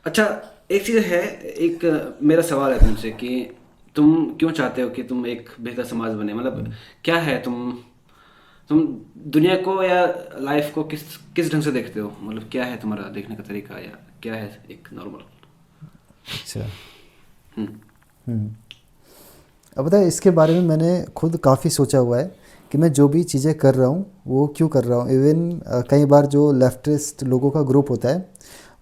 अच्छा, एक चीज़ है, एक मेरा सवाल है तुमसे कि तुम क्यों चाहते हो कि तुम एक बेहतर समाज बने? मतलब क्या है, तुम दुनिया को या लाइफ को किस किस ढंग से देखते हो? मतलब क्या है तुम्हारा देखने का तरीका, या क्या है एक नॉर्मल? अच्छा। हम्म। हम्म। अब पता है, इसके बारे में मैंने खुद काफ़ी सोचा हुआ है कि मैं जो भी चीज़ें कर रहा हूँ वो क्यों कर रहा हूँ। इवन कई बार जो लेफ्टिस्ट लोगों का ग्रुप होता है,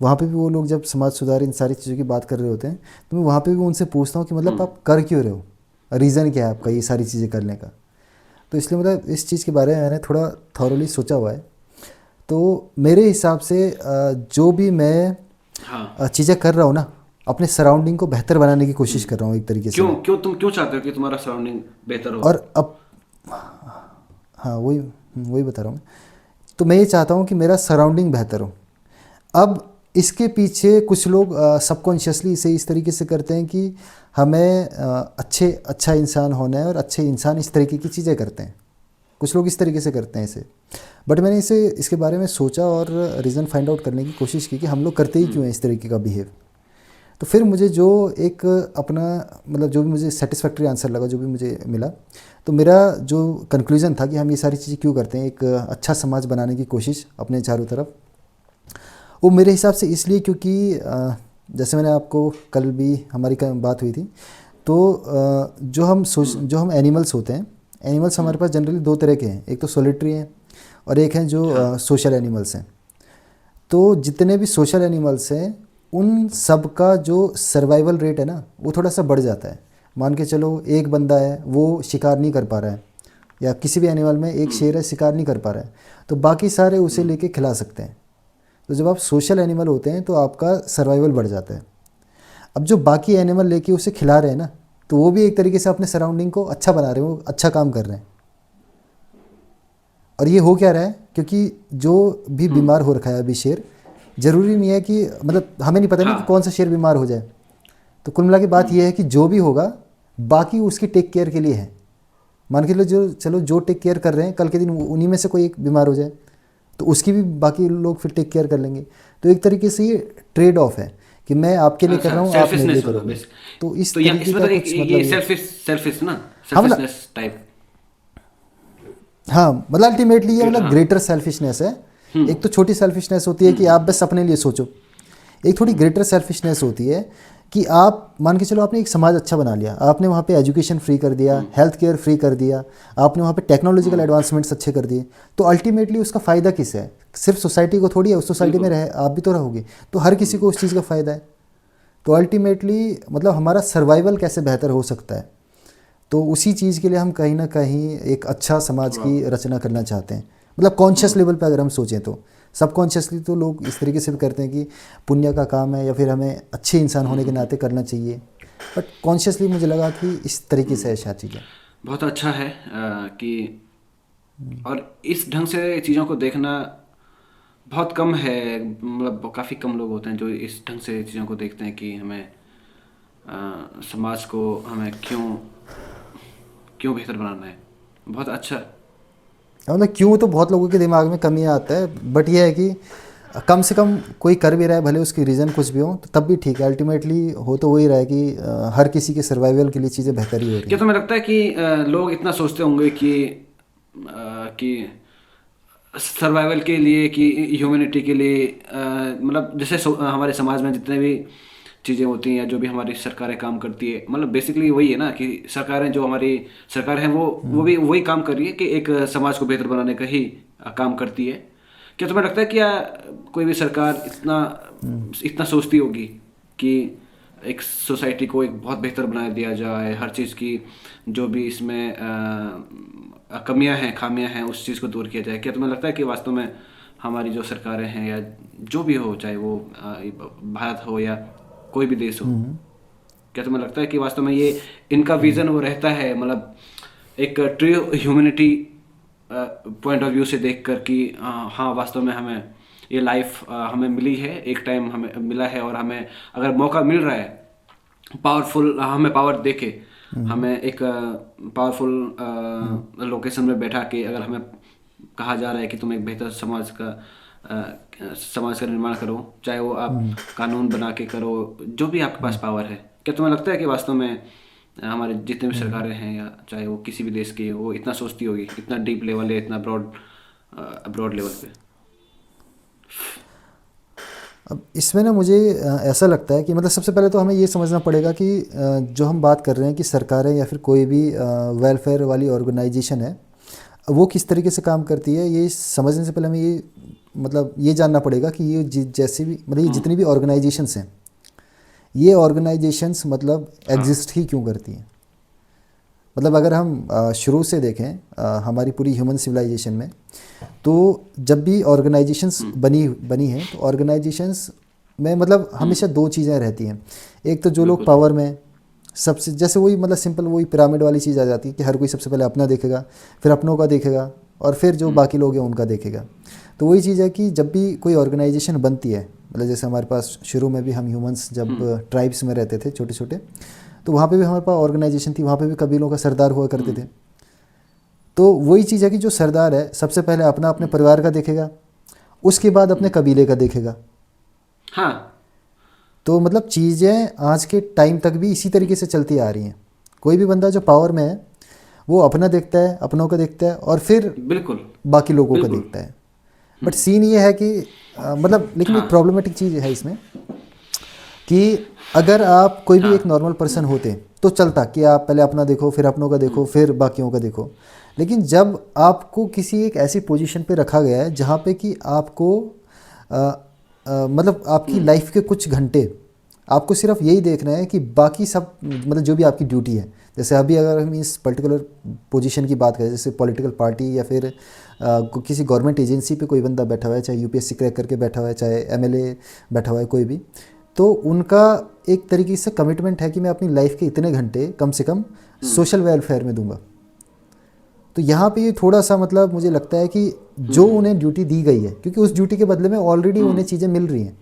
वहाँ पे भी वो लोग जब समाज सुधार इन सारी चीज़ों की बात कर रहे होते हैं, तो मैं वहाँ पे भी उनसे पूछता हूँ कि मतलब हम्म। आप कर क्यों रहे हो, रीज़न क्या है आपका ये सारी चीज़ें करने का। तो इसलिए मतलब इस चीज़ के बारे में मैंने थोड़ा थॉरली सोचा हुआ है। तो मेरे हिसाब से जो भी मैं हाँ। चीज़ें कर रहा हूँ ना, अपने सराउंडिंग को बेहतर बनाने की कोशिश हम्म। कर रहा हूँ एक तरीके से क्यों मैं। क्यों तुम क्यों चाहते हो कि तुम्हारा सराउंडिंग बेहतर हो? और अब हाँ, वही वही बता रहा हूँ मैं। तो मैं ये चाहता हूँ कि मेरा सराउंडिंग बेहतर हो। अब इसके पीछे कुछ लोग सबकॉन्शियसली इसे इस तरीके से करते हैं कि हमें अच्छा इंसान होना है और अच्छे इंसान इस तरीके की चीज़ें करते हैं। कुछ लोग इस तरीके से करते हैं इसे। बट मैंने इसे इसके बारे में सोचा और रीज़न फाइंड आउट करने की कोशिश की कि हम लोग करते ही क्यों हैं इस तरीके का बिहेव। तो फिर मुझे जो एक अपना मतलब जो भी मुझे सेटिस्फैक्ट्री आंसर लगा, जो भी मुझे मिला, तो मेरा जो कंक्लूजन था कि हम ये सारी चीज़ें क्यों करते हैं, एक अच्छा समाज बनाने की कोशिश अपने चारों तरफ, वो मेरे हिसाब से इसलिए क्योंकि जैसे मैंने आपको कल भी हमारी बात हुई थी, तो हम्म। जो हम एनिमल्स होते हैं, एनिमल्स हमारे हम्म। पास जनरली दो तरह के हैं, एक तो सोलिटरी हैं और एक हैं हाँ। जो सोशल एनिमल्स हैं। तो जितने भी सोशल एनिमल्स हैं, उन सब का जो सर्वाइवल रेट है ना, वो थोड़ा सा बढ़ जाता है। मान के चलो एक बंदा है, वो शिकार नहीं कर पा रहा है, या किसी भी एनिमल में एक हम्म। शेर है शिकार नहीं कर पा रहा है, तो बाकी सारे उसे हम्म। लेके खिला सकते हैं। तो जब आप सोशल एनिमल होते हैं तो आपका सर्वाइवल बढ़ जाता है। अब जो बाकी एनिमल लेके उसे खिला रहे हैं ना, तो वो भी एक तरीके से अपने सराउंडिंग को अच्छा बना रहे हैं, वो अच्छा काम कर रहे हैं। और ये हो क्या रहा है, क्योंकि जो भी हम्म। बीमार हो रखा है अभी शेर, ज़रूरी नहीं है कि मतलब हमें नहीं पता ना कि हाँ। कौन सा शेर बीमार हो जाए। तो कुल मिला के बात हम्म। यह है कि जो भी होगा, बाकी उसकी टेक केयर के लिए है। मान के लो जो चलो जो टेक केयर कर रहे हैं, कल के दिन उन्हीं में से कोई एक बीमार हो जाए, तो उसकी भी बाकी लोग फिर टेक केयर कर लेंगे। तो एक तरीके से ये ट्रेड ऑफ है कि मैं आपके लिए कर अच्छा, रहा हूँ, आप मेरे लिए सेल्फिशनेस होगा करोगे। बेस। तो तो इस या तरीके इसमें का तो एक कुछ ये मतलब ये। सेल्फिश ना, हाँ मतलब, सेल्फिशनेस टाइप। हाँ मतलब अल्टीमेटली ये मतलब हाँ। ग्रेटर सेल्फिशनेस है। हम्म। एक तो छोटी सेल्फिशनेस होती है कि आप बस अपने लिए सोचो। एक थोड़ी ग्रेटर सेल्फिशनेस होती है कि आप मान के चलो आपने एक समाज अच्छा बना लिया, आपने वहाँ पे एजुकेशन फ्री कर दिया, हम्म। हेल्थ केयर फ्री कर दिया, आपने वहाँ पे टेक्नोलॉजिकल हम्म। एडवांसमेंट्स अच्छे कर दिए। तो अल्टीमेटली उसका फ़ायदा किसे है? सिर्फ सोसाइटी को थोड़ी है, उस सोसाइटी में बिल्कुल। रहे आप भी तो रहोगे, तो हर किसी को उस चीज़ का फ़ायदा है। तो अल्टीमेटली मतलब हमारा सर्वाइवल कैसे बेहतर हो सकता है, तो उसी चीज़ के लिए हम कहीं ना कहीं एक अच्छा समाज वाह। की रचना करना चाहते हैं। मतलब कॉन्शियस हम्म। लेवल पे अगर हम सोचें तो, सबकॉन्शियसली तो लोग इस तरीके से भी करते हैं कि पुण्य का काम है या फिर हमें अच्छे इंसान होने के नाते करना चाहिए। बट कॉन्शियसली मुझे लगा कि इस तरीके से है शायद चीज़ें। बहुत अच्छा है कि और इस ढंग से चीज़ों को देखना बहुत कम है। मतलब काफ़ी कम लोग होते हैं जो इस ढंग से चीज़ों को देखते हैं कि हमें समाज को हमें क्यों क्यों बेहतर बनाना है। बहुत अच्छा। मतलब क्यों, तो बहुत लोगों के दिमाग में कम ही आता है, बट ये है कि कम से कम कोई कर भी रहा है, भले उसकी रीज़न कुछ भी हो तो तब भी ठीक है। अल्टीमेटली हो तो वही रहा है कि हर किसी के सर्वाइवल के लिए चीज़ें बेहतर ही हो रही क्या हैं। तुम्हें लगता है कि लोग इतना सोचते होंगे कि सर्वाइवल के लिए, कि ह्यूमैनिटी के लिए, मतलब जैसे हमारे समाज में जितने भी चीज़ें होती हैं, जो भी हमारी सरकारें काम करती है, मतलब बेसिकली वही है ना कि सरकारें, जो हमारी सरकार है, वो भी वही काम कर रही है कि एक समाज को बेहतर बनाने का ही काम करती है। क्या तुम्हें लगता है कि कोई भी सरकार इतना इतना सोचती होगी कि एक सोसाइटी को एक बहुत बेहतर बना दिया जाए, हर चीज़ की जो भी इसमें कमियां हैं, खामियां हैं, उस चीज़ को दूर किया जाए? क्या तुम्हें लगता है कि वास्तव में हमारी जो सरकारें हैं, या जो भी हो, चाहे वो भारत हो या कोई भी देश हो, क्या तुम्हें लगता है कि वास्तव में ये इनका विजन वो रहता है, मतलब एक true humanity point of view से देख कर कि हाँ, वास्तव में हमें ये लाइफ हमें मिली है, एक टाइम हमें मिला है, और हमें अगर मौका मिल रहा है, पावरफुल हमें पावर देके, हमें एक पावरफुल लोकेशन में बैठा के अगर हमें कहा जा रहा है कि तुम एक बेहतर समाज का समाज का निर्माण करो, चाहे वो आप कानून बना के करो, जो भी आपके पास पावर है। क्या तुम्हें लगता है कि वास्तव में हमारे जितने भी सरकारें हैं, या चाहे वो किसी भी देश की, वो इतना सोचती होगी, इतना डीप लेवल या इतना ब्रॉड लेवल पे? अब इसमें ना मुझे ऐसा लगता है कि मतलब सबसे पहले तो हमें ये समझना पड़ेगा कि जो हम बात कर रहे हैं कि सरकारें या फिर कोई भी वेलफेयर वाली ऑर्गेनाइजेशन है, वो किस तरीके से काम करती है, ये समझने से पहले हमें ये मतलब ये जानना पड़ेगा कि ये जैसे भी मतलब ये जितनी भी ऑर्गेनाइजेशंस हैं, ये ऑर्गेनाइजेशंस मतलब हाँ। एग्जिस्ट ही क्यों करती हैं। मतलब अगर हम शुरू से देखें हमारी पूरी ह्यूमन सिविलाइजेशन में, तो जब भी ऑर्गेनाइजेशंस बनी बनी हैं तो ऑर्गेनाइजेशंस में मतलब हमेशा दो चीज़ें रहती हैं। एक तो जो लोग बिल्कुल। पावर में सबसे जैसे वही मतलब सिंपल वही पिरामिड वाली चीज़ आ जाती है कि हर कोई सबसे पहले अपना देखेगा, फिर अपनों का देखेगा, और फिर जो बाकी लोग हैं उनका देखेगा। तो वही चीज़ है कि जब भी कोई ऑर्गेनाइजेशन बनती है, मतलब जैसे हमारे पास शुरू में भी हम ह्यूमंस जब ट्राइब्स में रहते थे छोटे छोटे, तो वहाँ पे भी हमारे पास ऑर्गेनाइजेशन थी, वहाँ पे भी कबीलों का सरदार हुआ करते थे। तो वही चीज़ है कि जो सरदार है सबसे पहले अपना अपने परिवार का देखेगा, उसके बाद अपने कबीले का देखेगा। हाँ। तो मतलब चीज़ें आज के टाइम तक भी इसी तरीके से चलती आ रही हैं। कोई भी बंदा जो पावर में है वो अपना देखता है, अपनों का देखता है, और फिर बिल्कुल। बाकी लोगों का बिल्कुल। देखता है। बट सीन ये है कि मतलब लेकिन एक हाँ। प्रॉब्लमेटिक चीज़ है इसमें कि अगर आप कोई भी हाँ। एक नॉर्मल पर्सन होते तो चलता कि आप पहले अपना देखो, फिर अपनों का देखो, फिर बाकियों का देखो। लेकिन जब आपको किसी एक ऐसी पोजीशन पे रखा गया है जहाँ पे कि आपको मतलब आपकी लाइफ के कुछ घंटे आपको सिर्फ यही देखना है कि बाकी सब मतलब जो भी आपकी ड्यूटी है, जैसे अभी अगर हम इस पर्टिकुलर पोजीशन की बात करें, जैसे पॉलिटिकल पार्टी या फिर किसी गवर्नमेंट एजेंसी पे कोई बंदा बैठा हुआ है, चाहे यूपीएससी क्रैक करके बैठा हुआ है, चाहे एमएलए बैठा हुआ है, कोई भी, तो उनका एक तरीके से कमिटमेंट है कि मैं अपनी लाइफ के इतने घंटे कम से कम सोशल वेलफेयर में दूंगा। तो यहाँ पे ये थोड़ा सा मतलब मुझे लगता है कि जो उन्हें ड्यूटी दी गई है, क्योंकि उस ड्यूटी के बदले में ऑलरेडी उन्हें चीज़ें मिल रही हैं,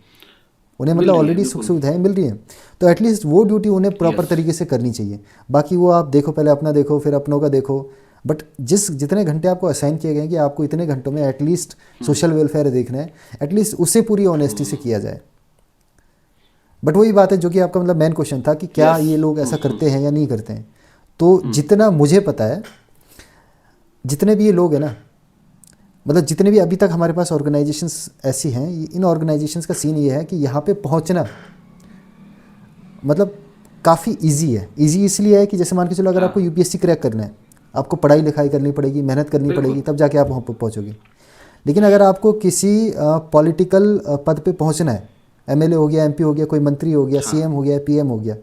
उन्हें मतलब मिल रही है, ऑलरेडी सुख बिल्कुल। सुविधाएं मिल रही हैं, तो एटलीस्ट वो ड्यूटी उन्हें प्रॉपर यस। तरीके से करनी चाहिए। बाकी वो आप देखो, पहले अपना देखो फिर अपनों का देखो, बट जितने घंटे आपको असाइन किए गए हैं कि आपको इतने घंटों में एटलीस्ट सोशल वेलफेयर देखना है, एटलीस्ट उसे पूरी ऑनेस्टी से किया जाए। बट वही बात है जो कि आपका मतलब मेन क्वेश्चन था कि क्या यस। ये लोग ऐसा करते हैं या नहीं करते हैं। तो जितना मुझे पता है, जितने भी ये लोग हैं ना, मतलब जितने भी अभी तक हमारे पास ऑर्गेनाइजेशंस ऐसी हैं, इन ऑर्गेनाइजेशंस का सीन ये है कि यहाँ पे पहुँचना मतलब काफ़ी इजी है। इजी इसलिए है कि जैसे मान के चलो अगर हाँ। आपको यूपीएससी क्रैक करना है, आपको पढ़ाई लिखाई करनी पड़ेगी, मेहनत करनी पड़ेगी, बिल्कुल। तब जाके आप वहाँ पर पहुँचोगे। लेकिन अगर आपको किसी पॉलिटिकल पद पे पहुँचना है, एमएलए हो गया, एमपी हो गया, कोई मंत्री हो गया, हाँ। सीएम हो गया, पीएम हो गया,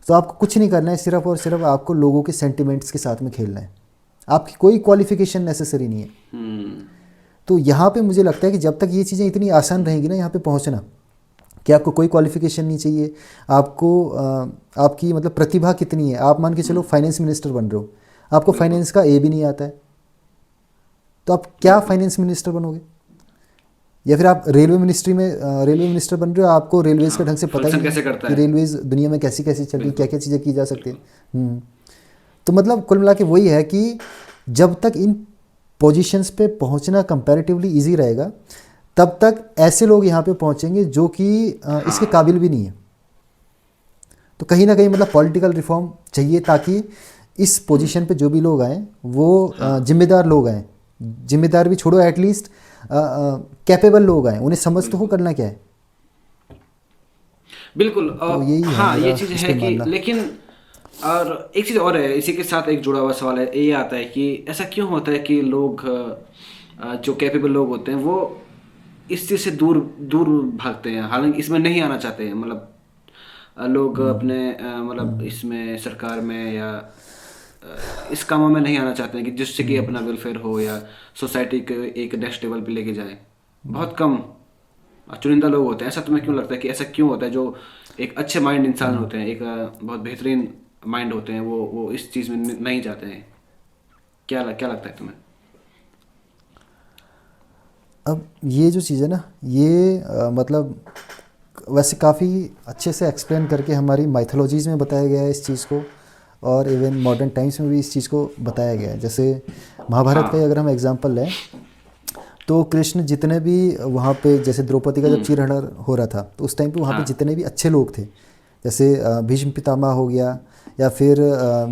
तो आपको कुछ नहीं करना है, सिर्फ और सिर्फ आपको लोगों के सेंटिमेंट्स के साथ में खेलना है। आपकी कोई क्वालिफिकेशन नेसेसरी नहीं है। हम्म। तो यहाँ पे मुझे लगता है कि जब तक ये चीज़ें इतनी आसान रहेंगी ना यहाँ पे पहुँचना, कि आपको कोई क्वालिफिकेशन नहीं चाहिए, आपको आपकी मतलब प्रतिभा कितनी है, आप मान के चलो फाइनेंस मिनिस्टर बन रहे हो, आपको बिल्कुल। फाइनेंस का ए भी नहीं आता है, तो आप क्या बिल्कुल। फाइनेंस मिनिस्टर बनोगे। या फिर आप रेलवे मिनिस्ट्री में रेलवे मिनिस्टर बन रहे हो, आपको रेलवेज़ का हाँ, ढंग से पता ही फंक्शन नहीं है कैसे करता कि है। रेलवेज़ दुनिया में कैसी कैसी चल रही है, क्या बिल्कुल। क्या चीज़ें की जा सकती है। बिल्कुल। तो मतलब कुल मिला के वही है कि जब तक इन पोजीशंस पे पहुंचना कंपैरेटिवली इजी रहेगा, तब तक ऐसे लोग यहाँ पे पहुंचेंगे जो कि इसके हाँ। काबिल भी नहीं है। तो कहीं ना कहीं मतलब पॉलिटिकल रिफॉर्म चाहिए ताकि इस पोजीशन पे जो भी लोग आए वो हाँ। जिम्मेदार लोग आए, जिम्मेदार भी छोड़ो, एटलीस्ट कैपेबल लोग आए, उन्हें समझ तो हो बिल्कुल। करना क्या है। बिल्कुल। तो यही है हाँ, ये मेरा चीज़ इस है पे कि, मानना। लेकिन और एक चीज़ और है इसी के साथ एक जुड़ा हुआ सवाल है, ये आता है कि ऐसा क्यों होता है कि लोग जो कैपेबल लोग होते हैं वो इस चीज़ से दूर दूर भागते हैं, हालांकि इसमें नहीं आना चाहते हैं। मतलब लोग अपने मतलब इसमें सरकार में या इस कामों में नहीं आना चाहते हैं कि जिससे कि अपना वेलफेयर हो या सोसाइटी के एक नेक्स्ट लेवल पे लेके जाए। बहुत कम चुनिंदा लोग होते हैं। ऐसा तुम्हें क्यों लगता है कि ऐसा क्यों होता है? जो एक अच्छे माइंड इंसान होते हैं, एक बहुत बेहतरीन माइंड होते हैं, वो इस चीज़ में नहीं जाते हैं। क्या लगता है तुम्हें? अब ये जो चीज़ है ना, ये मतलब वैसे काफ़ी अच्छे से एक्सप्लेन करके हमारी माइथोलॉजीज़ में बताया गया है इस चीज़ को, और इवन मॉडर्न टाइम्स में भी इस चीज़ को बताया गया है। जैसे महाभारत का ही हाँ। अगर हम एग्जांपल लें, तो कृष्ण जितने भी वहाँ पे, जैसे द्रौपदी का जब चीरहरण हो रहा था तो उस टाइम पे वहाँ पे हाँ। जितने भी अच्छे लोग थे, जैसे भीष्म पितामह हो गया, या फिर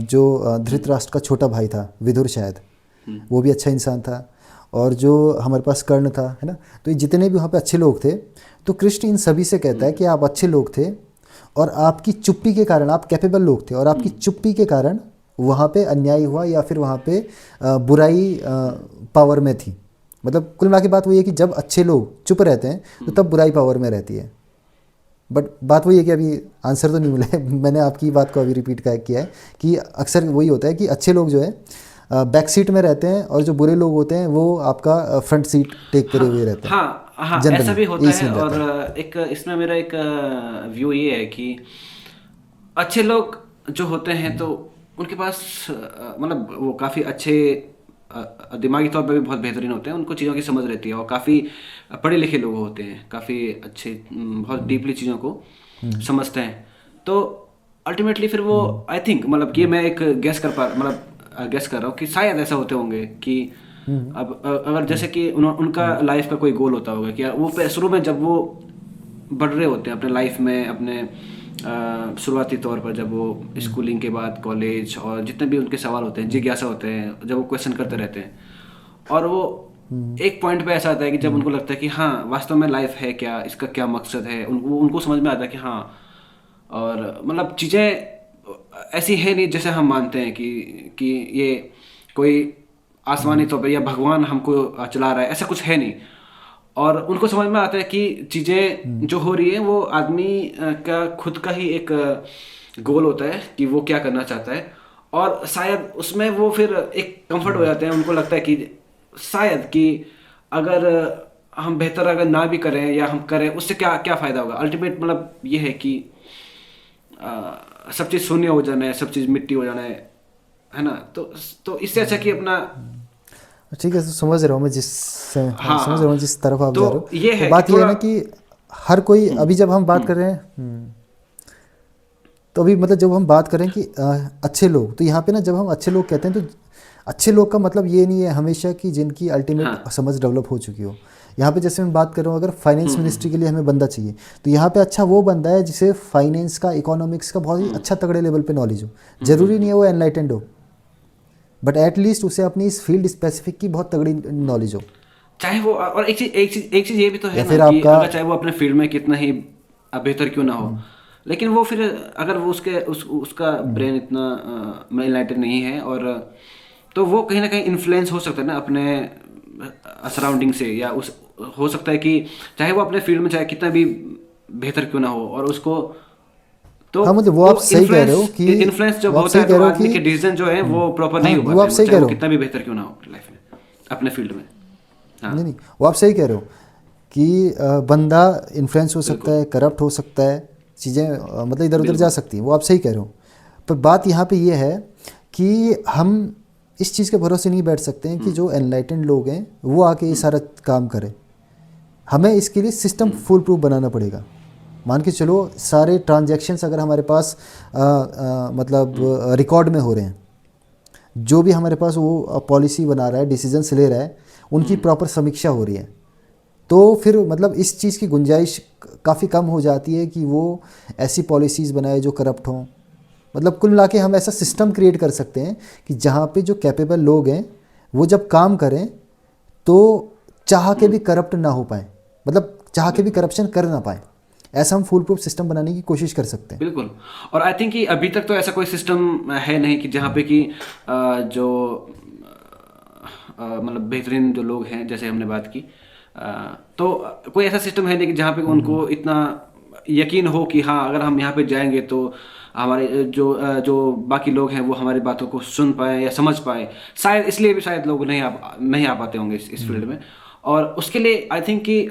जो धृतराष्ट्र का छोटा भाई था विदुर शायद, वो भी अच्छा इंसान था, और जो हमारे पास कर्ण था, है ना। तो ये जितने भी वहाँ पे अच्छे लोग थे, तो कृष्ण इन सभी से कहता है कि आप अच्छे लोग थे और आपकी चुप्पी के कारण, आप कैपेबल लोग थे और आपकी चुप्पी के कारण वहाँ पे अन्याय हुआ, या फिर वहाँ पे बुराई पावर में थी। मतलब कुल मिला के बात वही है कि जब अच्छे लोग चुप रहते हैं तो तब बुराई पावर में रहती है। बट बात वही है कि अभी आंसर तो नहीं मिला है मैंने आपकी बात को अभी रिपीट किया है कि अक्सर वही होता है कि अच्छे लोग जो है बैक सीट में रहते हैं और जो बुरे लोग होते हैं वो आपका फ्रंट सीट टेक करे हुए रहते हैं। हाँ हाँ, ऐसा जनरली भी होता यही है। सीन और रहता है। एक इसमें मेरा एक व्यू ये है कि अच्छे लोग जो होते हैं तो उनके पास मतलब वो काफ़ी अच्छे दिमागी तौर पे भी बहुत बेहतरीन होते हैं, उनको चीज़ों की समझ रहती है और काफ़ी पढ़े लिखे लोग होते हैं, काफ़ी अच्छे बहुत डीपली चीज़ों को समझते हैं। तो अल्टीमेटली फिर वो आई थिंक मतलब कि मैं एक गेस कर रहा हूँ कि शायद ऐसा होते होंगे कि अब अगर जैसे कि उनका लाइफ का कोई गोल होता होगा कि वो शुरू में जब वो बढ़ रहे होते हैं अपने लाइफ में, अपने शुरुआती तौर पर जब वो स्कूलिंग के बाद कॉलेज और जितने भी उनके सवाल होते हैं, जिज्ञासा होते हैं, जब वो क्वेश्चन करते रहते हैं और वो एक पॉइंट पे ऐसा आता है कि जब उनको लगता है कि हाँ वास्तव में लाइफ है क्या, इसका क्या मकसद है, उनको समझ में आता है कि हाँ, और मतलब चीज़ें ऐसी है नहीं जैसे हम मानते हैं कि ये कोई आसमानी तौर पर या भगवान हमको चला रहा है, ऐसा कुछ है नहीं। और उनको समझ में आता है कि चीज़ें जो हो रही है वो आदमी का खुद का ही एक गोल होता है कि वो क्या करना चाहता है, और शायद उसमें वो फिर एक कंफर्ट हो जाते हैं। उनको लगता है कि शायद कि अगर हम बेहतर अगर ना भी करें या हम करें उससे क्या क्या फ़ायदा होगा। अल्टीमेट मतलब ये है कि सब चीज़ शून्य हो जाना है, सब चीज़ मिट्टी हो जाना है ना। तो इससे अच्छा कि अपना ठीक है, तो समझ रहा हूँ मैं हाँ, हाँ समझ रहा हूँ हाँ। जिस तरफ आप जा रहे तो हो। ये तो है कि बात ये है थोड़ा ना कि हर कोई, अभी जब हम बात कर रहे हैं तो अभी मतलब जब हम बात करें कि अच्छे लोग, तो यहाँ पे ना जब हम अच्छे लोग कहते हैं तो अच्छे लोग का मतलब ये नहीं है हमेशा कि जिनकी अल्टीमेट हाँ समझ डेवलप हो चुकी हो। यहाँ पे जैसे मैं बात कर रहा हूँ, अगर फाइनेंस मिनिस्ट्री के लिए हमें बंदा चाहिए तो यहाँ पे अच्छा वो बंदा है जिसे फाइनेंस का, इकोनॉमिक्स का बहुत ही अच्छा तगड़े लेवल पे नॉलेज हो। जरूरी नहीं है वो एनलाइटेंड हो, बट एटलीस्ट उसे अपनी इस फील्ड स्पेसिफिक की बहुत तगड़ी नॉलेज हो। चाहे वो, और एक चीज ये भी तो है या ना फिर कि आपका अगर चाहे वो अपने फील्ड में कितना ही बेहतर क्यों ना हो, लेकिन वो फिर अगर वो उसका ब्रेन इतना इनलाइटेड नहीं है, और तो वो कहीं ना कहीं इन्फ्लुएंस हो सकता है ना अपने सराउंडिंग से, या उस हो सकता है कि चाहे वो अपने फील्ड में चाहे कितना भी बेहतर क्यों ना हो, और उसको तो हाँ, मतलब वो आप वो सही कह रहे हो कि इन्फ्लुएंस जब वो आप होता सही है कह तो रहे हो आदमी कि के डिसीजन जो है वो प्रॉपर नहीं हाँ, हो नहीं वो पाते आप हैं, सही चाहे कह वो रहे हो। कितना भी बेहतर क्यों ना हो लाइफ में अपने फील्ड में। हाँ नहीं नहीं, वो आप सही कह रहे हो कि बंदा इन्फ्लुएंस हो सकता बिल्कुल है, करप्ट हो सकता है, चीज़ें मतलब इधर उधर जा बिल्कुल। सकती हैं, वो आप सही कह रहे हो। पर बात यहाँ पे ये है कि हम इस चीज़ के भरोसे नहीं बैठ सकते हैं कि जो एनलाइटेंड लोग हैं वो आके ये सारा काम करें। हमें इसके लिए सिस्टम फुल प्रूफ बनाना पड़ेगा। मान के चलो सारे ट्रांजैक्शंस अगर हमारे पास मतलब रिकॉर्ड में हो रहे हैं, जो भी हमारे पास वो पॉलिसी बना रहा है, डिसीजंस ले रहा है, उनकी प्रॉपर समीक्षा हो रही है, तो फिर मतलब इस चीज़ की गुंजाइश काफ़ी कम हो जाती है कि वो ऐसी पॉलिसीज़ बनाए जो करप्ट हों। मतलब कुल मिला के हम ऐसा सिस्टम क्रिएट कर सकते हैं कि जहाँ पे जो कैपेबल लोग हैं वो जब काम करें तो चाह के भी करप्ट ना हो पाए, मतलब चाह के भी बिल्कुल करप्शन कर ना पाए। ऐसा हम फुल प्रूफ सिस्टम बनाने की कोशिश कर सकते हैं। बिल्कुल। और आई थिंक कि अभी तक तो ऐसा कोई सिस्टम है नहीं कि जहाँ पे कि जो मतलब बेहतरीन जो लोग हैं जैसे हमने बात की, तो कोई ऐसा सिस्टम है नहीं कि जहाँ पे उनको इतना यकीन हो कि हाँ अगर हम यहाँ पे जाएंगे तो हमारे जो बाकी लोग हैं वो हमारी बातों को सुन पाए या समझ पाए। शायद इसलिए भी शायद लोग नहीं आ पाते होंगे इस फील्ड में। और उसके लिए आई थिंक कि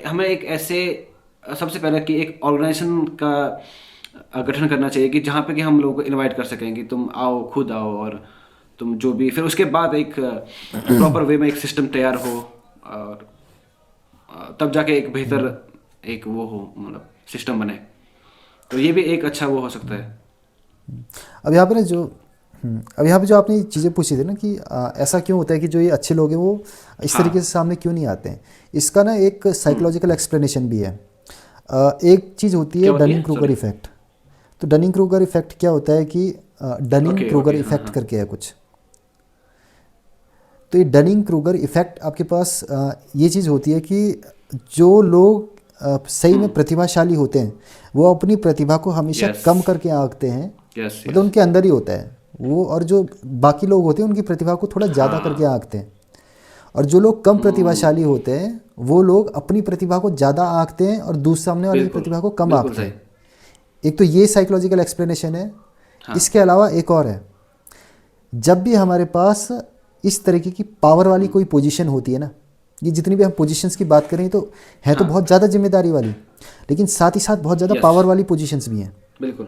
हमें एक ऐसे सबसे पहले कि एक ऑर्गेनाइजेशन का गठन करना चाहिए कि जहाँ पे कि हम लोगों को इनवाइट कर सकें कि तुम आओ, खुद आओ, और तुम जो भी फिर उसके बाद एक प्रॉपर वे में एक सिस्टम तैयार हो, और तब जाके एक बेहतर एक वो हो मतलब सिस्टम बने। तो ये भी एक अच्छा वो हो सकता है। अब यहाँ पे ना जो अब यहाँ पे जो आपने चीज़ें पूछी थी ना कि ऐसा क्यों होता है कि जो ये अच्छे लोग हैं वो इस तरीके से हाँ। सामने क्यों नहीं आते हैं, इसका ना एक साइकोलॉजिकल एक्सप्लेनेशन भी है। एक चीज़ होती है क्या होती डनिंग है, क्रूगर सॉरी? इफेक्ट। तो डनिंग क्रूगर इफेक्ट क्या होता है कि डनिंग ओके, क्रूगर ओके, हाँ, इफेक्ट हाँ। करके है कुछ। तो ये डनिंग क्रूगर इफेक्ट आपके पास ये चीज़ होती है कि जो लोग सही में प्रतिभाशाली होते हैं वो अपनी प्रतिभा को हमेशा यस, कम करके आंकते हैं, यस, मतलब यस। उनके अंदर ही होता है वो। और जो बाकी लोग होते हैं उनकी प्रतिभा को थोड़ा ज़्यादा करके हाँ। आंकते हैं। और जो लोग कम हम्म। प्रतिभाशाली होते हैं वो लोग अपनी प्रतिभा को ज़्यादा आंकते हैं और दूसरे सामने वाले की बिल्कुल, प्रतिभा को कम बिल्कुल आंकते सही। हैं। एक तो ये साइकोलॉजिकल एक्सप्लेनेशन है। हाँ, इसके अलावा एक और है, जब भी हमारे पास इस तरीके की पावर वाली कोई पोजीशन होती है ना, ये जितनी भी हम पोजीशंस की बात करें तो है तो हाँ। बहुत ज़्यादा जिम्मेदारी वाली, लेकिन साथ ही साथ बहुत ज़्यादा यस, पावर वाली पोजीशंस भी हैं। बिल्कुल।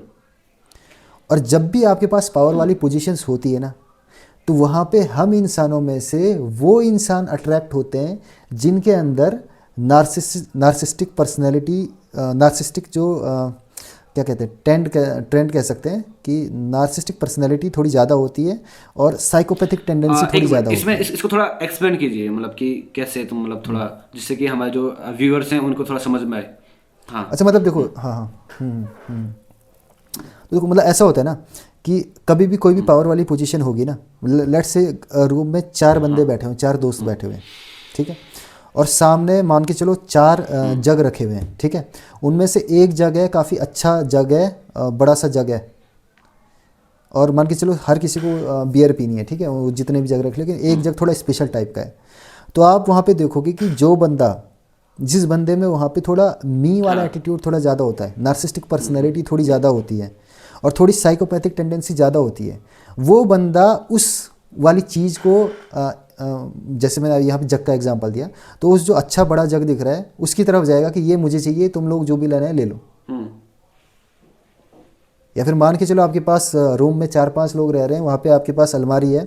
और जब भी आपके पास पावर वाली पोजीशंस होती है ना, तो वहाँ पे हम इंसानों में से वो इंसान अट्रैक्ट होते हैं जिनके अंदर नार्सिस्टिक पर्सनैलिटी, नार्सिस्टिक जो क्या कहते हैं, ट्रेंड कह सकते हैं कि नार्सिस्टिक पर्सनैलिटी थोड़ी ज़्यादा होती है और साइकोपैथिक टेंडेंसी एक थोड़ी मिनट, ज़्यादा इसमें होती है। इसको थोड़ा एक्सप्लेन कीजिए, मतलब कि कैसे तुम, मतलब थोड़ा, जिससे कि हमारे जो व्यूअर्स हैं उनको थोड़ा समझ में आए। हाँ। अच्छा मतलब देखो, हाँ हाँ, तो देखो मतलब ऐसा होता है ना कि कभी भी कोई भी पावर वाली पोजीशन होगी ना, लेट्स से रूम में चार बंदे बैठे हुए, चार दोस्त बैठे हुए हैं, ठीक है, और सामने मान के चलो चार जग रखे हुए हैं, ठीक है। उनमें से एक जग है काफ़ी अच्छा जग है, बड़ा सा जग है, और मान के चलो हर किसी को बियर पीनी है, ठीक है, वो जितने भी जग रख, लेकिन एक जग थोड़ा स्पेशल टाइप का है। तो आप वहाँ पे देखोगे कि जो बंदा, जिस बंदे में वहाँ पे थोड़ा मी वाला हाँ। एटीट्यूड थोड़ा ज़्यादा होता है, नार्सिस्टिक पर्सनैलिटी थोड़ी ज़्यादा होती है और थोड़ी साइकोपैथिक टेंडेंसी ज़्यादा होती है, वो बंदा उस वाली चीज़ को जैसे मैंने यहाँ पे जग का एग्जांपल दिया, तो उस जो अच्छा बड़ा जग दिख रहा है उसकी तरफ जाएगा कि ये मुझे चाहिए, तुम लोग जो भी लेना है ले लो। हम्म। या फिर मान के चलो आपके पास रूम में चार पांच लोग रह रहे हैं, वहाँ पे आपके पास अलमारी है,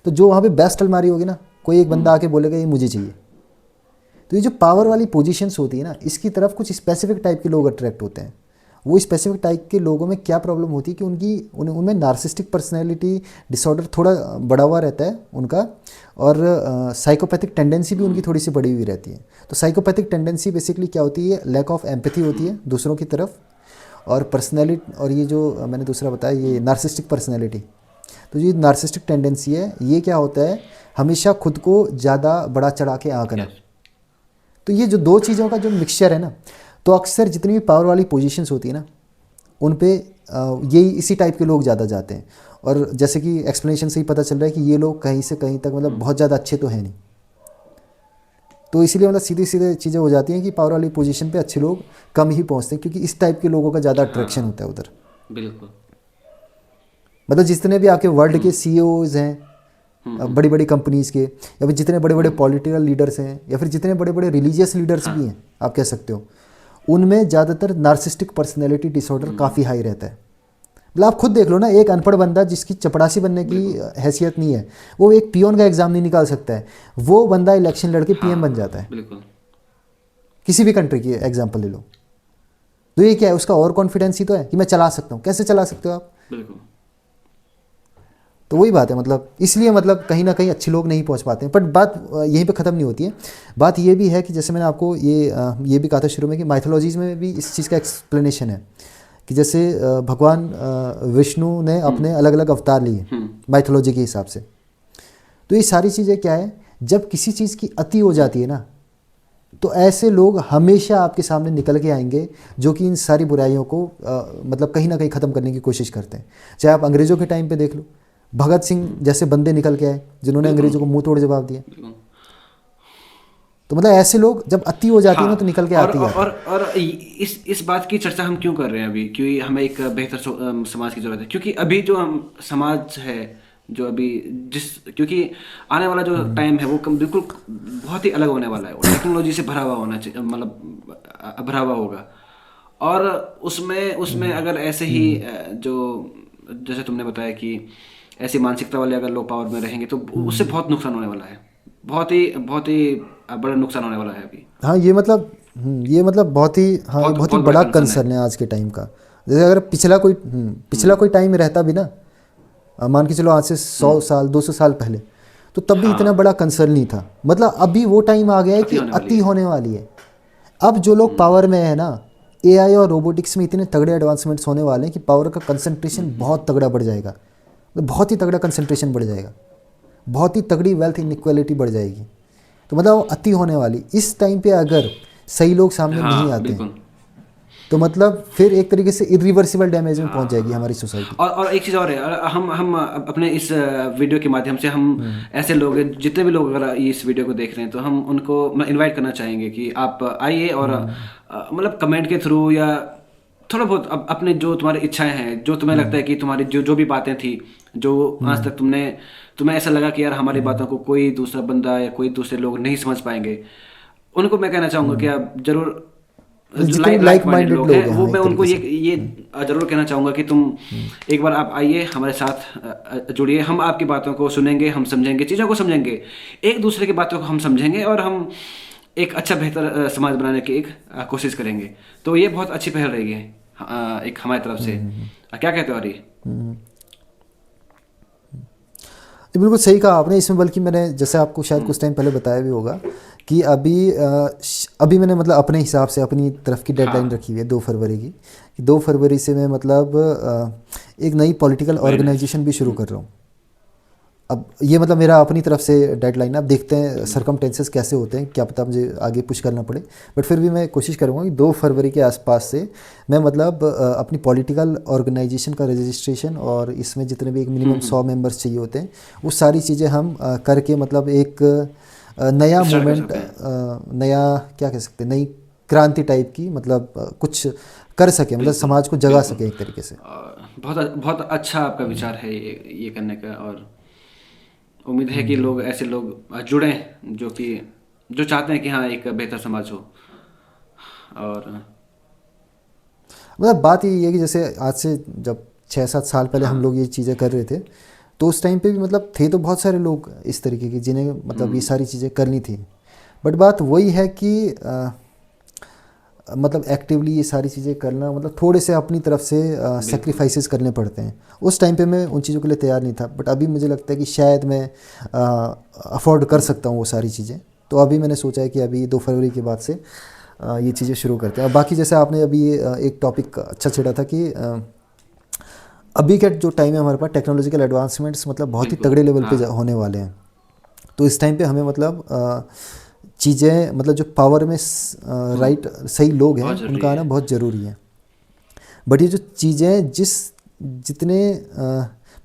तो जो वहाँ पे बेस्ट अलमारी होगी ना, कोई एक बंदा आके बोलेगा ये मुझे चाहिए। तो ये जो पावर वाली पोजीशंस होती है ना, इसकी तरफ कुछ स्पेसिफिक टाइप के लोग अट्रैक्ट होते हैं। वो स्पेसिफिक टाइप के लोगों में क्या प्रॉब्लम होती है कि उनमें नार्सिस्टिक पर्सनैलिटी डिसऑर्डर थोड़ा बढ़ा हुआ रहता है उनका, और साइकोपैथिक टेंडेंसी भी उनकी थोड़ी सी बढ़ी हुई रहती है। तो साइकोपैथिक टेंडेंसी बेसिकली क्या होती है, लैक ऑफ एम्पैथी होती है दूसरों की तरफ, और पर्सनैलिटी, और ये जो मैंने दूसरा बताया ये नार्सिस्टिक पर्सनैलिटी। तो ये नार्सिस्टिक टेंडेंसी है, ये क्या होता है, हमेशा खुद को ज़्यादा बड़ा चढ़ा के आंकना। यस। तो ये जो दो चीज़ों का जो मिक्सचर है ना, तो अक्सर जितनी भी पावर वाली पोजीशंस होती है ना, उन पे यही इसी टाइप के लोग ज़्यादा जाते हैं। और जैसे कि एक्सप्लेनेशन से ही पता चल रहा है कि ये लोग कहीं से कहीं तक मतलब बहुत ज़्यादा अच्छे तो हैं नहीं। तो इसीलिए मतलब सीधी सीधे चीज़ें हो जाती हैं कि पावर वाली पोजीशन पे अच्छे लोग कम ही पहुंचते हैं, क्योंकि इस टाइप के लोगों का ज़्यादा अट्रैक्शन हाँ, होता है उधर। बिल्कुल। मतलब जितने भी आपके वर्ल्ड के सीईओज हैं, बड़ी बड़ी कंपनीज़ के, या फिर जितने बड़े बड़े पॉलिटिकल लीडर्स हैं, या फिर जितने बड़े बड़े रिलीजियस लीडर्स भी हैं, आप कह सकते हो, उनमें ज़्यादातर नार्सिस्टिक पर्सनैलिटी डिसऑर्डर काफ़ी हाई रहता है। मतलब आप खुद देख लो ना, एक अनपढ़ बंदा जिसकी चपड़ासी बनने की हैसियत नहीं है, वो एक पियोन का एग्ज़ाम नहीं निकाल सकता है, वो बंदा इलेक्शन लड़के पीएम बन जाता है। बिल्कुल। किसी भी कंट्री की एग्जाम्पल ले लो, तो ये क्या है, उसका और कॉन्फिडेंस ही तो है कि मैं चला सकता हूँ। कैसे चला सकते हो आप? बिल्कुल। तो वही बात है, मतलब इसलिए मतलब कहीं ना कहीं अच्छे लोग नहीं पहुंच पाते हैं। बट बात यहीं पे ख़त्म नहीं होती है। बात ये भी है कि जैसे मैंने आपको ये भी कहा था शुरू में कि माइथोलॉजीज़ में भी इस चीज़ का एक्सप्लेनेशन है कि जैसे भगवान विष्णु ने अपने अलग अलग अवतार लिए माइथोलॉजी के हिसाब से। तो ये सारी चीज़ें क्या है, जब किसी चीज़ की अति हो जाती है ना, तो ऐसे लोग हमेशा आपके सामने निकल के आएंगे जो कि इन सारी बुराइयों को मतलब कहीं ना कहीं ख़त्म करने की कोशिश करते हैं। चाहे आप अंग्रेज़ों के टाइम पे देख लो, भगत सिंह जैसे बंदे निकल के आए जिन्होंने अंग्रेज़ों को मुंह तोड़ जवाब दिया। बिल्कुल। तो मतलब ऐसे लोग जब अति हो जाती है ना, हाँ। तो निकल के और आते ही आते हैं। इस बात की चर्चा हम क्यों कर रहे हैं अभी, क्योंकि हमें एक बेहतर समाज की जरूरत है, क्योंकि अभी जो हम समाज है, जो अभी क्योंकि आने वाला जो टाइम है वो बिल्कुल बहुत ही अलग होने वाला है, और टेक्नोलॉजी से भरा हुआ होना चाहिए, मतलब भरा हुआ होगा। और उसमें उसमें अगर ऐसे ही जो जैसे तुमने बताया कि ऐसी मानसिकता वाले अगर लोग पावर में रहेंगे तो उससे बहुत नुकसान होने वाला है, बहुत ही बड़ा नुकसान होने वाला है अभी। हाँ ये मतलब बहुत ही, हाँ ये बहुत बहुत ही बहुत बड़ा बड़ा कंसर्न है। कंसर्न है आज के टाइम का। जैसे अगर पिछला कोई टाइम रहता भी ना, मान के चलो आज से 100 साल 200 साल पहले, तो तब भी हाँ। इतना बड़ा कंसर्न नहीं था। मतलब अभी वो टाइम आ गया है अति कि होने वाली अति है। होने वाली है। अब जो लोग पावर में है ना, एआई और रोबोटिक्स में इतने तगड़े एडवांसमेंट्स होने वाले हैं कि पावर का कंसंट्रेशन बहुत तगड़ा बढ़ जाएगा, मतलब बहुत ही तगड़ा कंसंट्रेशन बढ़ जाएगा, बहुत ही तगड़ी वेल्थ इनइक्वालिटी बढ़ जाएगी। तो मतलब वो अति होने वाली। इस टाइम पे अगर सही लोग सामने नहीं हाँ आते हैं बिल्कुल। तो मतलब फिर एक तरीके से इरिवर्सिबल डैमेज में पहुंच जाएगी हाँ। हमारी सोसाइटी। और एक चीज़ और है, हम अपने इस वीडियो के माध्यम से हम ऐसे लोग हैं, जितने भी लोग अगर इस वीडियो को देख रहे हैं, तो हम उनको इनवाइट करना चाहेंगे कि आप आइए और मतलब कमेंट के थ्रू या थोड़ा बहुत अपने जो तुम्हारी इच्छाएं हैं, जो तुम्हें लगता है कि तुम्हारी जो जो भी बातें थी, जो आज तक तुम्हें ऐसा लगा कि यार हमारी बातों को कोई दूसरा बंदा या कोई दूसरे लोग नहीं समझ पाएंगे, उनको मैं कहना चाहूँगा कि आप जरूर, जो जितने भी लाइक लाइक माइंडेड माइंडेड लोग लोग हैं, हैं, वो हाँ, मैं एक उनको तरीके से। ये जरूर कहना चाहूँगा कि तुम एक बार आप आइए हमारे साथ, जुड़िए, हम आपकी बातों को सुनेंगे, हम समझेंगे, चीज़ों को समझेंगे, एक दूसरे की बातों को हम समझेंगे और हम एक अच्छा बेहतर समाज बनाने की एक कोशिश करेंगे। तो ये बहुत अच्छी पहल रहेगी एक हमारी तरफ से। क्या कहते हो आरी? ये बिल्कुल सही कहा आपने इसमें। बल्कि मैंने जैसे आपको शायद कुछ टाइम पहले बताया भी होगा कि अभी मैंने मतलब अपने हिसाब से अपनी तरफ की डेडलाइन हाँ। रखी हुई है 2 फरवरी की, कि 2 फरवरी से मैं मतलब एक नई पॉलिटिकल वेरी नाइस। ऑर्गेनाइजेशन भी शुरू कर रहा हूँ। अब ये मतलब मेरा अपनी तरफ से डेडलाइन है। अब देखते हैं सरकमटेंसेस कैसे होते हैं, क्या पता मुझे आगे पुश करना पड़े, बट फिर भी मैं कोशिश करूँगा कि 2 फरवरी के आसपास से मैं मतलब अपनी पॉलिटिकल ऑर्गेनाइजेशन का रजिस्ट्रेशन और इसमें जितने भी एक मिनिमम 100 मेंबर्स चाहिए होते हैं वो सारी चीज़ें हम करके मतलब एक नया स्टार्ट कर मूवमेंट, सकते हैं। नया क्या कह सकते हैं, नई क्रांति टाइप की मतलब कुछ कर सके, मतलब बिल्कुल समाज को जगा बिल्कुल। सके एक तरीके से। बहुत बहुत अच्छा आपका विचार है ये करने का, और उम्मीद है कि लोग, ऐसे लोग जुड़ें जो चाहते हैं कि हाँ एक बेहतर समाज हो। और मतलब बात यही है कि जैसे आज से जब 6-7 साल पहले हम हाँ। लोग ये चीज़ें कर रहे थे तो उस टाइम पे भी मतलब थे तो बहुत सारे लोग इस तरीके के जिन्हें मतलब ये सारी चीज़ें करनी थी। बट बात वही है कि मतलब एक्टिवली ये सारी चीज़ें करना मतलब थोड़े से अपनी तरफ से बिल्कुल। सेक्रीफाइसेस करने पड़ते हैं। उस टाइम पे मैं उन चीज़ों के लिए तैयार नहीं था, बट अभी मुझे लगता है कि शायद मैं अफोर्ड कर सकता हूँ वो सारी चीज़ें। तो अभी मैंने सोचा है कि अभी 2 फरवरी के बाद से ये चीज़ें शुरू करते हैं। और बाकी जैसे आपने अभी एक टॉपिक अच्छा छेड़ा था कि अभी का जो टाइम है हमारे पास टेक्नोलॉजिकल एडवांसमेंट्स मतलब बहुत ही बिल्कुल। तगड़े लेवल पे हाँ। होने वाले हैं। तो इस टाइम पे हमें मतलब चीज़ें मतलब जो पावर में राइट सही लोग हैं बहुत ज़रूरी उनका आना है। बहुत ज़रूरी है। बट ये जो चीज़ें जितने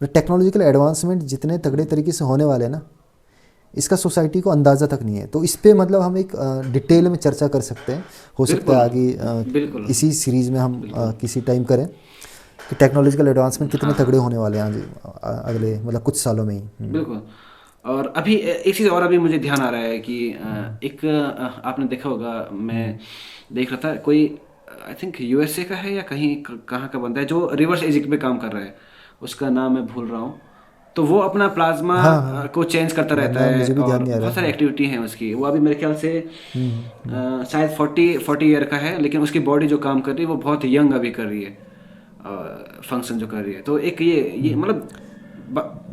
टेक्नोलॉजिकल एडवांसमेंट जितने तगड़े तरीके से होने वाले हैं ना, इसका सोसाइटी को अंदाज़ा तक नहीं है। तो इस पे मतलब हम एक डिटेल में चर्चा कर सकते हैं, हो सकता बिल्कुल है आगे बिल्कुल इसी सीरीज़ में हम बिल्कुल। किसी टाइम करें कि टेक्नोलॉजिकल एडवांसमेंट कितने हाँ तगड़े होने वाले हैं आगे अगले मतलब कुछ सालों में ही। बिल्कुल। और अभी एक चीज़ और अभी मुझे ध्यान आ रहा है कि एक आपने देखा होगा, मैं देख रहा था कोई, आई थिंक यूएसए का है या कहीं कहाँ का बंदा है जो रिवर्स एजिंग पे काम कर रहा है, उसका नाम मैं भूल रहा हूँ। तो वो अपना प्लाज्मा हाँ हाँ को चेंज करता रहता नाम है मुझे भी ध्यान और नहीं आ रहा बहुत है। सारी हाँ। एक्टिविटी हैं उसकी। वो अभी मेरे ख्याल से शायद 40 ईयर का है, लेकिन उसकी बॉडी जो काम कर रही है वो बहुत यंग अभी कर रही है, फंक्शन जो कर रही है। तो एक ये मतलब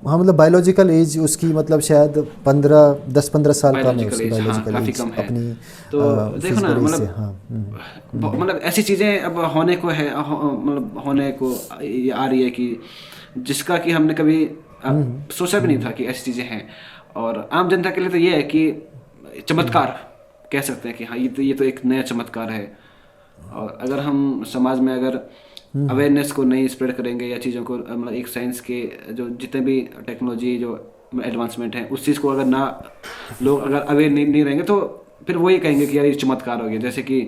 हाँ मतलब बायोलॉजिकल एज उसकी मतलब शायद 10-15 साल कम है बायोलॉजिकल उसकी एज, हाँ बायोलॉजिकल काफ़ी एज कम है। अपनी तो देखो ना, फिजिकल एज से। मतलब हाँ। मतलब ऐसी चीज़ें अब होने को है, मतलब होने को ये आ रही है कि जिसका कि हमने कभी सोचा भी नहीं था कि ऐसी चीज़ें हैं। और आम जनता के लिए तो ये है कि चमत्कार कह सकते हैं कि हाँ ये तो एक नया चमत्कार है। और अगर हम समाज में अगर अवेयरनेस को नहीं स्प्रेड करेंगे या चीज़ों को मतलब एक साइंस के जो जितने भी टेक्नोलॉजी जो एडवांसमेंट है उस चीज़ को अगर ना, लोग अगर अवेयर नहीं रहेंगे तो फिर वही कहेंगे कि यार ये चमत्कार हो गया, जैसे कि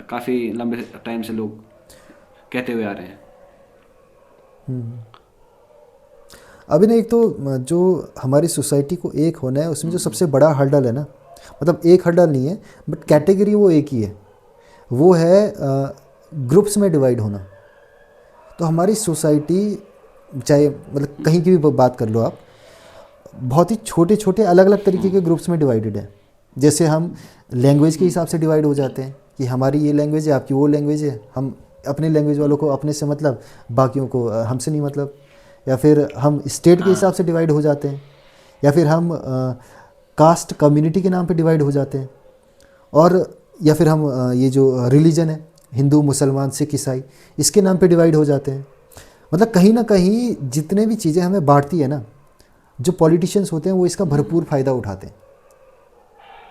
काफ़ी लंबे टाइम से लोग कहते हुए आ रहे हैं। अभी ना एक तो जो हमारी सोसाइटी को एक होना है उसमें जो सबसे बड़ा हर्डल है ना, मतलब एक हर्डल नहीं है बट कैटेगरी वो एक ही है, वो है ग्रुप्स में डिवाइड होना। तो हमारी सोसाइटी चाहे मतलब कहीं की भी बात कर लो आप, बहुत ही छोटे छोटे अलग अलग तरीके के ग्रुप्स में डिवाइडेड है। जैसे हम लैंग्वेज के हिसाब से डिवाइड हो जाते हैं कि हमारी ये लैंग्वेज है, आपकी वो लैंग्वेज है, हम अपने लैंग्वेज वालों को अपने से मतलब, बाकियों को हमसे नहीं मतलब। या फिर हम स्टेट के हिसाब से डिवाइड हो जाते हैं, या फिर हम कास्ट कम्युनिटी के नाम पे डिवाइड हो जाते हैं, और या फिर हम ये जो रिलीजन है हिंदू मुसलमान सिख ईसाई इसके नाम पे डिवाइड हो जाते हैं। मतलब कहीं ना कहीं जितने भी चीज़ें हमें बांटती है ना, जो पॉलिटिशियंस होते हैं वो इसका भरपूर फ़ायदा उठाते हैं,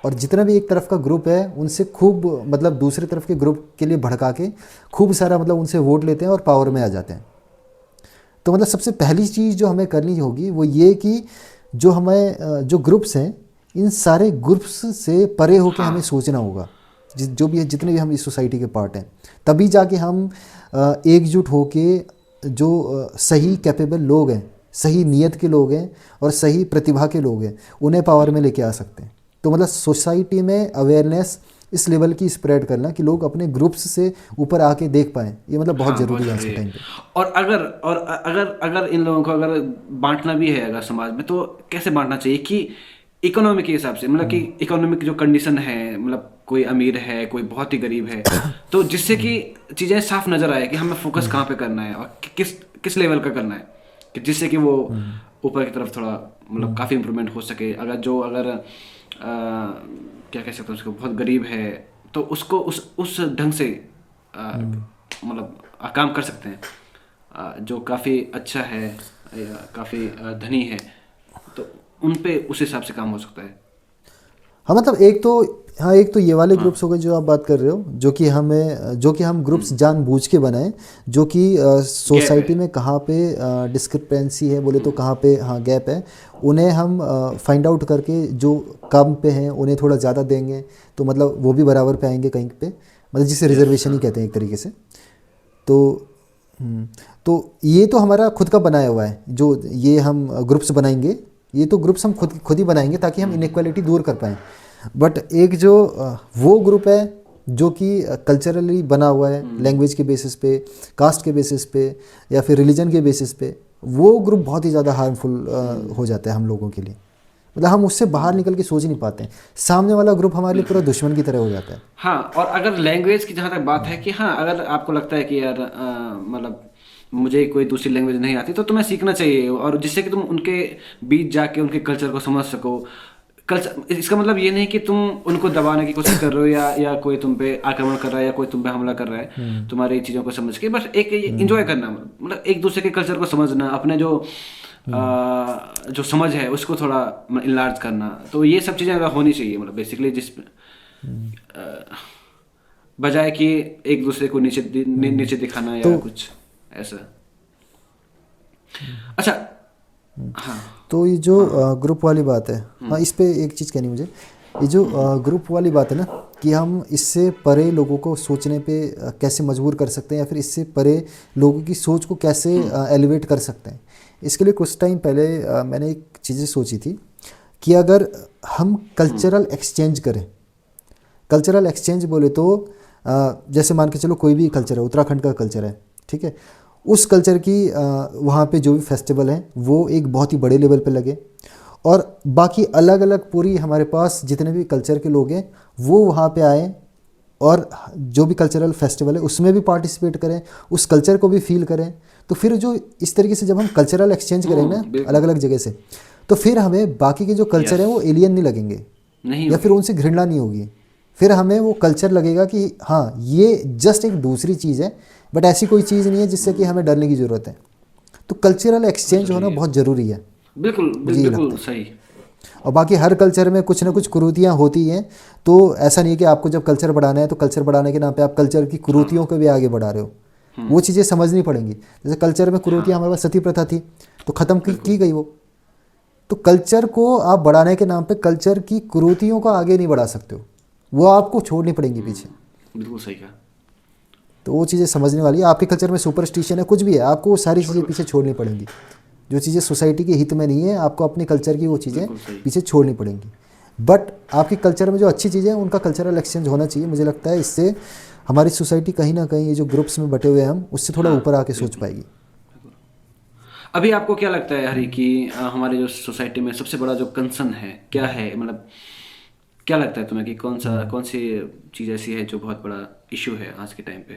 और जितना भी एक तरफ का ग्रुप है उनसे खूब मतलब दूसरे तरफ के ग्रुप के लिए भड़का के खूब सारा मतलब उनसे वोट लेते हैं और पावर में आ जाते हैं। तो मतलब सबसे पहली चीज़ जो हमें करनी होगी वो ये कि जो हमें जो ग्रुप्स हैं इन सारे ग्रुप्स से परे होकर हमें सोचना होगा, जो भी है जितने भी हम इस सोसाइटी के पार्ट हैं, तभी जाके हम एकजुट होके जो सही कैपेबल लोग हैं, सही नीयत के लोग हैं और सही प्रतिभा के लोग हैं उन्हें पावर में लेके आ सकते हैं। तो मतलब सोसाइटी में अवेयरनेस इस लेवल की स्प्रेड करना कि लोग अपने ग्रुप्स से ऊपर आके देख पाएँ, ये मतलब बहुत ज़रूरी है आज के टाइम पे। और अगर इन लोगों को अगर बांटना भी है अगर समाज में, तो कैसे बांटना चाहिए कि इकोनॉमी के हिसाब से, मतलब कि इकोनॉमिक जो कंडीशन है, मतलब कोई अमीर है कोई बहुत ही गरीब है, तो जिससे कि चीज़ें साफ नज़र आए कि हमें फोकस कहाँ पे करना है और किस किस लेवल का करना है, कि जिससे कि वो ऊपर की तरफ थोड़ा मतलब काफ़ी इम्प्रूवमेंट हो सके। अगर क्या कह सकते हैं उसको, बहुत गरीब है तो उसको उस ढंग से मतलब काम कर सकते हैं। जो काफ़ी अच्छा है या काफ़ी धनी है तो उन पे उस हिसाब से काम हो सकता है। हाँ मतलब एक तो ये वाले ग्रुप्स हो गए जो आप बात कर रहे हो, जो कि हम ग्रुप्स जानबूझ के बनाएं, जो कि सोसाइटी में कहाँ पे डिस्क्रिपेंसी है बोले तो कहाँ पे हाँ गैप है, उन्हें हम फाइंड आउट करके जो कम पे हैं उन्हें थोड़ा ज़्यादा देंगे तो मतलब वो भी बराबर पे आएंगे कहीं पे, मतलब जिसे रिजर्वेशन ही कहते हैं एक तरीके से। तो तो ये तो हमारा खुद का बनाया हुआ है, जो ये हम ग्रुप्स बनाएंगे, ये तो ग्रुप्स हम खुद ही बनाएंगे ताकि हम इनइक्वालिटी दूर कर पाएँ। बट एक जो वो ग्रुप है जो कि कल्चरली बना हुआ है, लैंग्वेज के बेसिस पे, कास्ट के बेसिस पे या फिर रिलीजन के बेसिस पे, वो ग्रुप बहुत ही ज़्यादा हार्मफुल हो जाता है हम लोगों के लिए। मतलब हम उससे बाहर निकल के सोच नहीं पाते हैं, सामने वाला ग्रुप हमारे लिए पूरा दुश्मन की तरह हो जाता है। हाँ, और अगर लैंग्वेज की जहाँ तक बात है कि हाँ, अगर आपको लगता है कि यार मतलब मुझे कोई दूसरी लैंग्वेज नहीं आती तो तुम्हें सीखना चाहिए, और जिससे कि तुम उनके बीच जाके उनके कल्चर को समझ सको। कल्चर, इसका मतलब ये नहीं कि तुम उनको दबाने की कोशिश कर रहे हो या कोई तुम पे आक्रमण कर रहा है या कोई तुम पे हमला कर रहा है तुम्हारी चीज़ों को समझ के, बस एक इंजॉय करना, मतलब एक दूसरे के कल्चर को समझना, अपने जो समझ है उसको थोड़ा इनलार्ज करना। तो ये सब चीज़ें अगर होनी चाहिए, मतलब बेसिकली बजाय कि एक दूसरे को नीचे दिखाना या तो कुछ ऐसा। अच्छा, हाँ तो ये जो ग्रुप वाली बात है, हाँ इस पे एक चीज़ कहनी मुझे, ये जो ग्रुप वाली बात है ना कि हम इससे परे लोगों को सोचने पे कैसे मजबूर कर सकते हैं या फिर इससे परे लोगों की सोच को कैसे एलिवेट कर सकते हैं। इसके लिए कुछ टाइम पहले मैंने एक चीज़ें सोची थी कि अगर हम कल्चरल एक्सचेंज करें, कल्चरल एक्सचेंज बोले तो जैसे मान के चलो कोई भी कल्चर है, उत्तराखंड का कल्चर है, ठीक है, उस कल्चर की वहाँ पे जो भी फेस्टिवल हैं वो एक बहुत ही बड़े लेवल पे लगे, और बाकी अलग अलग पूरी हमारे पास जितने भी कल्चर के लोग हैं वो वहाँ पे आएँ और जो भी कल्चरल फेस्टिवल है उसमें भी पार्टिसिपेट करें, उस कल्चर को भी फील करें। तो फिर जो इस तरीके से जब हम कल्चरल एक्सचेंज करेंगे ना अलग अलग जगह से, तो फिर हमें बाकी के जो कल्चर हैं वो एलियन नहीं लगेंगे या फिर उनसे घृणा नहीं होगी, फिर हमें वो कल्चर लगेगा कि हाँ ये जस्ट एक दूसरी चीज़ है, बट ऐसी कोई चीज़ नहीं है जिससे कि हमें डरने की ज़रूरत है। तो कल्चरल एक्सचेंज होना बहुत ज़रूरी है, बिल्कुल मुझे ये बिल्कुल लगता है। सही। और बाकी हर कल्चर में कुछ ना कुछ कुरीतियाँ होती हैं, तो ऐसा नहीं है कि आपको जब कल्चर बढ़ाना है तो कल्चर बढ़ाने के नाम पे आप कल्चर की कुरीतियों को भी आगे बढ़ा रहे हो, वो चीज़ें समझनी पड़ेंगी। जैसे कल्चर में कुरीतियाँ हमारे पास सती प्रथा थी तो ख़त्म की गई वो, तो कल्चर को आप बढ़ाने के नाम पे कल्चर की कुरीतियों को आगे नहीं बढ़ा सकते हो, वो आपको छोड़नी पड़ेंगी पीछे। बिल्कुल सही कहा। तो वो चीज़ें समझने वाली है। आपके कल्चर में सुपरस्टिशन है कुछ भी है, आपको वो सारी चीज़ें पीछे छोड़नी पड़ेंगी, जो चीज़ें सोसाइटी के हित में नहीं है आपको अपने कल्चर की वो चीज़ें पीछे छोड़नी पड़ेंगी। बट आपके कल्चर में जो अच्छी चीज़ें हैं उनका कल्चरल एक्सचेंज होना चाहिए। मुझे लगता है इससे हमारी सोसाइटी कहीं ना कहीं ये जो ग्रुप्स में बटे हुए हैं हम उससे थोड़ा ऊपर आके सोच पाएगी। अभी आपको क्या लगता है हरी कि हमारे जो सोसाइटी में सबसे बड़ा जो कंसर्न है क्या है, मतलब क्या लगता है तुम्हें कि कौन सी चीज़ ऐसी है जो बहुत बड़ा इशू है आज के टाइम पे?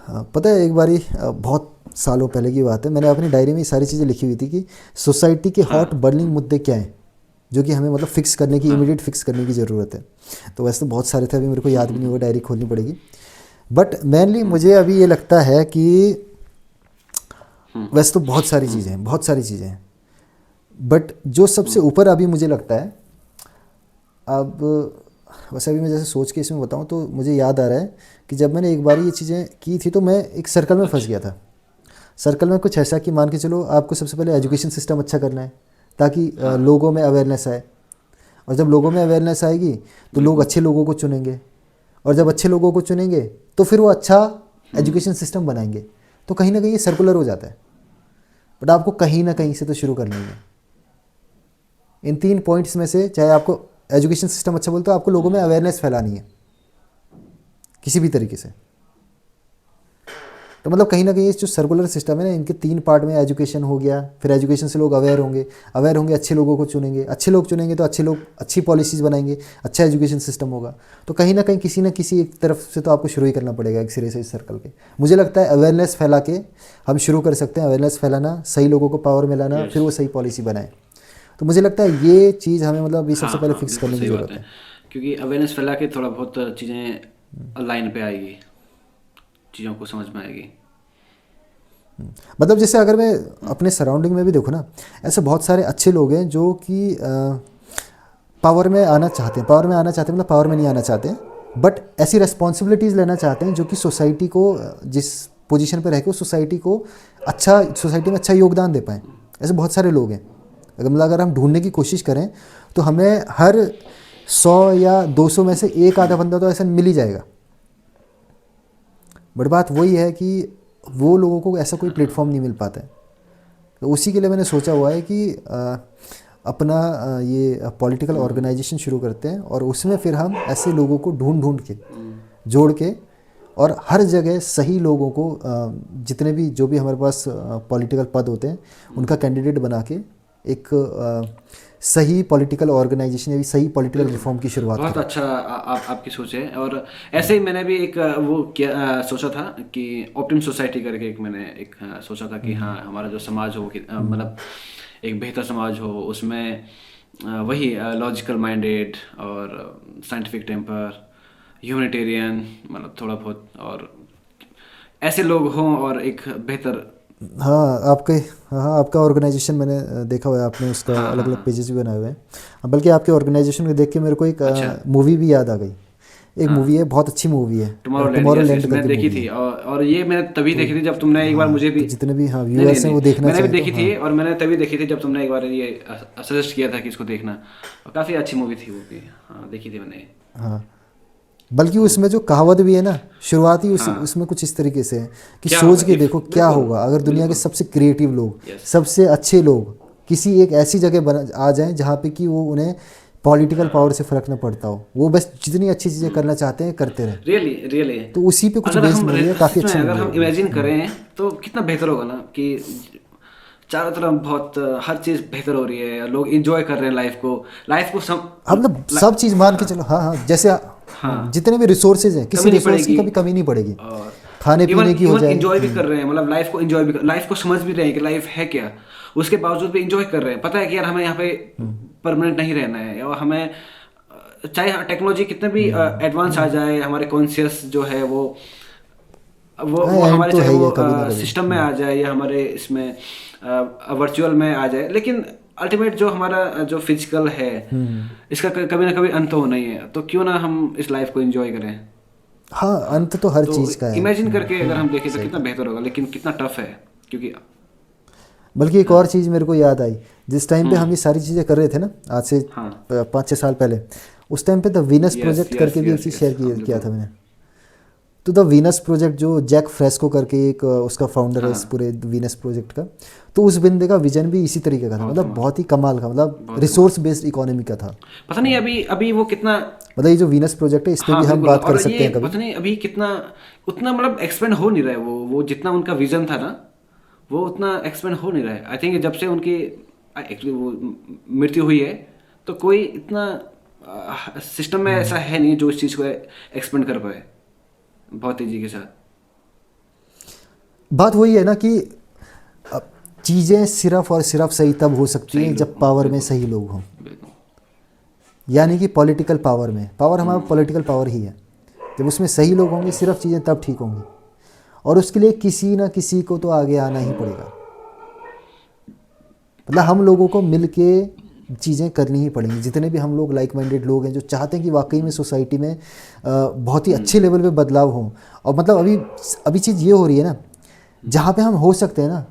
पता है एक बारी बहुत सालों पहले की बात है, मैंने अपनी डायरी में ये सारी चीज़ें लिखी हुई थी कि सोसाइटी के हॉट बर्निंग मुद्दे क्या हैं जो कि हमें मतलब फिक्स करने की, इमीडिएट फिक्स करने की ज़रूरत है। तो वैसे तो बहुत सारे थे, अभी मेरे को याद भी नहीं हुआ, डायरी खोलनी पड़ेगी। बट मेनली मुझे अभी ये लगता है कि वैसे तो बहुत सारी चीज़ें हैं, बहुत सारी चीज़ें हैं, बट जो सबसे ऊपर अभी मुझे लगता है, अब वैसे अभी मैं जैसे सोच के इसमें बताऊं तो मुझे याद आ रहा है कि जब मैंने एक बार ये चीज़ें की थी तो मैं एक सर्कल में फंस गया था। सर्कल में कुछ ऐसा कि मान के चलो आपको सबसे पहले एजुकेशन सिस्टम अच्छा करना है ताकि लोगों में अवेयरनेस आए, और जब लोगों में अवेयरनेस आएगी तो लोग अच्छे लोगों को चुनेंगे, और जब अच्छे लोगों को चुनेंगे तो फिर वो अच्छा एजुकेशन सिस्टम बनाएंगे। तो कहीं ना कहीं ये सर्कुलर हो जाता है, बट आपको कहीं ना कहीं से तो शुरू करना ही है। इन 3 पॉइंट्स में से, चाहे आपको एजुकेशन सिस्टम अच्छा बोलते हो, आपको लोगों में अवेयरनेस फैलानी है किसी भी तरीके से। तो मतलब कहीं ना कहीं जो सर्कुलर सिस्टम है ना, इनके 3 पार्ट में एजुकेशन हो गया, फिर एजुकेशन से लोग अवेयर होंगे, अवेयर होंगे अच्छे लोगों को चुनेंगे, अच्छे लोग चुनेंगे तो अच्छे लोग अच्छी पॉलिसीज़ बनाएंगे, अच्छा एजुकेशन सिस्टम होगा। तो कहीं ना कहीं किसी न किसी एक तरफ से तो आपको शुरू ही करना पड़ेगा, एक सिरे से इस सर्कल के। मुझे लगता है अवेयरनेस फैला के हम शुरू कर सकते हैं, अवेयरनेस फैलाना, सही लोगों को पावर में लाना, फिर वो सही पॉलिसी बनाए। तो मुझे लगता है ये चीज़ हमें मतलब ये सबसे पहले फिक्स बिल्कुल करने की सही बात ज़रूरत है, है। क्योंकि अवेयरनेस फैला के थोड़ा बहुत चीज़ें लाइन पे आएगी, चीज़ों को समझ में आएगी। मतलब जैसे अगर मैं अपने सराउंडिंग में भी देखूँ ना, ऐसे बहुत सारे अच्छे लोग हैं जो कि पावर में आना चाहते हैं, पावर में आना चाहते हैं मतलब पावर में नहीं आना चाहते हैं, बट ऐसी रेस्पॉन्सिबिलिटीज़ लेना चाहते हैं जो कि सोसाइटी को, जिस पोजीशन पर रह के सोसाइटी को अच्छा, सोसाइटी में अच्छा योगदान दे पाएँ। ऐसे बहुत सारे लोग हैं। अगर हम ढूंढने की कोशिश करें तो हमें हर 100 या 200 में से एक आधा बंदा तो ऐसा मिल ही जाएगा। बट बात वही है कि वो लोगों को ऐसा कोई प्लेटफॉर्म नहीं मिल पाता है। तो उसी के लिए मैंने सोचा हुआ है कि अपना ये पॉलिटिकल ऑर्गेनाइजेशन शुरू करते हैं, और उसमें फिर हम ऐसे लोगों को ढूंढ ढूंढ के जोड़ के, और हर जगह सही लोगों को जितने भी जो भी हमारे पास पॉलिटिकल पद होते हैं उनका कैंडिडेट बना के एक सही पॉलिटिकल ऑर्गेनाइजेशन या सही पॉलिटिकल रिफॉर्म की शुरुआत बहुत करें। अच्छा आपकी सोच है। और ऐसे ही मैंने भी एक वो किया, सोचा था कि ऑप्टिम सोसाइटी करके एक मैंने एक सोचा था कि हाँ, हमारा जो समाज हो मतलब एक बेहतर समाज हो, उसमें वही लॉजिकल माइंडेड और साइंटिफिक टेम्पर, ह्यूमैनिटेरियन, मतलब थोड़ा बहुत, और ऐसे लोग हों और एक बेहतर। हाँ आपके, हाँ आपका ऑर्गेनाइजेशन मैंने देखा हुआ है, आपने उसका हाँ अलग हाँ अलग हाँ। पेजेस भी बनाए हुए हैं। बल्कि आपके ऑर्गेनाइजेशन को देख के मेरे को एक अच्छा। मूवी भी याद आ गई। एक हाँ, मूवी है, बहुत अच्छी मूवी है, Tomorrowland, tomorrow yes yes, land मैंने करके देखी मूवी थी, है। और ये मैंने तभी तो देखी थी जब तुमने एक बार मुझे हाँ, भी। तो जितने भी हाँ नहीं नहीं व्यूअर्स हैं नहीं, वो देखना मैंने भी चाहें तो देखी हाँ। थी, और मैंने तभी देखी थी जब तुमने एक बार ये सजेस्ट किया था कि इसको देखना, और काफ़ी अच्छी मूवी थी वो भी। हाँ, देखी थी मैंने। हाँ बल्कि उसमें जो कहावत भी है ना, शुरुआत ही हाँ, उसमें कुछ इस तरीके से है कि क्या सोच होगा के इफ, देखो क्या बिल्कुल होगा अगर दुनिया के बिल्कुल, सबसे क्रिएटिव लोग, यस। सबसे अच्छे लोग किसी एक ऐसी जगह आ जाएं जहाँ पे कि वो उन्हें पॉलिटिकल पावर से फ़र्क न पड़ता हो, वो बस जितनी अच्छी चीज़ें करना चाहते हैं करते रहे। रियली रियली, तो उसी पे कुछ अगर बेस्ड हम मूवी है, काफ़ी सच में अच्छी अगर मूवी है हम वो भी। इमेजिन करें तो कितना बेहतर होगा ना, कि चारों तरफ बहुत हर चीज़ बेहतर हो रही है, लोग इंजॉय कर रहे हैं लाइफ को हाँ मतलब सब चीज़ मान के चलो, हाँ हाँ जैसे हाँ, जितने भी रिसोर्सेज हैं, किसी कमी नहीं रिसोर्स की पड़ेगी। कभी कमी नहीं पड़ेगी, और खाने इवन पीने की हो इवन जाए। इंजॉय भी कर रहे हैं, मतलब लाइफ को इंजॉय भी, लाइफ को समझ भी रहे हैं कि लाइफ है क्या, उसके बावजूद भी इंजॉय कर रहे हैं। पता है कि यार हमें यहाँ पे परमानेंट नहीं रहना है, और हमें चाहे टेक्नोलॉजी कितने भी एडवांस आ जाए, हमारे कॉन्शियस जो है वो हाँ वो एंड हमारे, तो चाहे है ही वो है कभी ना कभी। सिस्टम में आ जाए या हमारे इसमें वर्चुअल में आ जाए, लेकिन अल्टीमेट जो हमारा जो फिजिकल है, इसका कभी ना कभी अंत तो होना ही है। तो क्यों ना हम इस लाइफ को एंजॉय करें। हाँ अंत तो हर तो चीज़ का है। इमेजिन करके अगर हम देखें तो सही कितना कहा। बेहतर होगा, लेकिन कितना टफ है, क्योंकि बल्कि एक और चीज़ मेरे को याद आई, जिस टाइम पे हम ये सारी चीज़ें कर रहे थे ना, आज से हाँ, 5-6 साल पहले, उस टाइम पे the Venus yes project yes करके भी एक यस चीज़ यस, शेयर हाँ किया बिल्कुल। था मैंने। तो द वीनस प्रोजेक्ट जो जैक फ्रेस्को करके एक उसका फाउंडर है इस हाँ, पूरे वीनस प्रोजेक्ट का, तो उस बंदे का विजन भी इसी तरीके का था, बहुत मतलब कमाल, बहुत ही कमाल का, मतलब बहुत कमाल। रिसोर्स बेस्ड इकोनॉमी का था। पता नहीं अभी अभी वो कितना। मतलब ये जो वीनस प्रोजेक्ट है इस पे भी हाँ हम बिल्कुल, बात कर और सकते ये हैं कभी। पता नहीं अभी कितना, उतना मतलब एक्सपेंड हो नहीं रहा है, वो जितना उनका विजन था ना, वो उतना एक्सपेंड हो नहीं रहा है। आई थिंक जब से उनकी एक्चुअली वो मृत्यु हुई है, तो कोई इतना सिस्टम में ऐसा है नहीं जो इस चीज़ को एक्सपेंड कर पाए बहुत तेजी के साथ। बात वही है ना कि अब चीज़ें सिर्फ और सिर्फ सही तब हो सकती सही हैं लोग जब हों, पावर में बिल्कुल सही लोग हों, बिल्कुल। यानी कि पॉलिटिकल पावर में। पावर हमारा पॉलिटिकल पावर ही है, जब उसमें सही लोग होंगे सिर्फ चीज़ें तब ठीक होंगी। और उसके लिए किसी ना किसी को तो आगे आना ही पड़ेगा, मतलब हम लोगों को मिल के चीज़ें करनी ही पड़ेंगी। जितने भी हम लोग लाइक माइंडेड लोग हैं जो चाहते हैं कि वाकई में सोसाइटी में बहुत ही अच्छे लेवल पे बदलाव हो। और मतलब अभी अभी चीज़ ये हो रही है ना, जहाँ पे हम हो सकते हैं ना,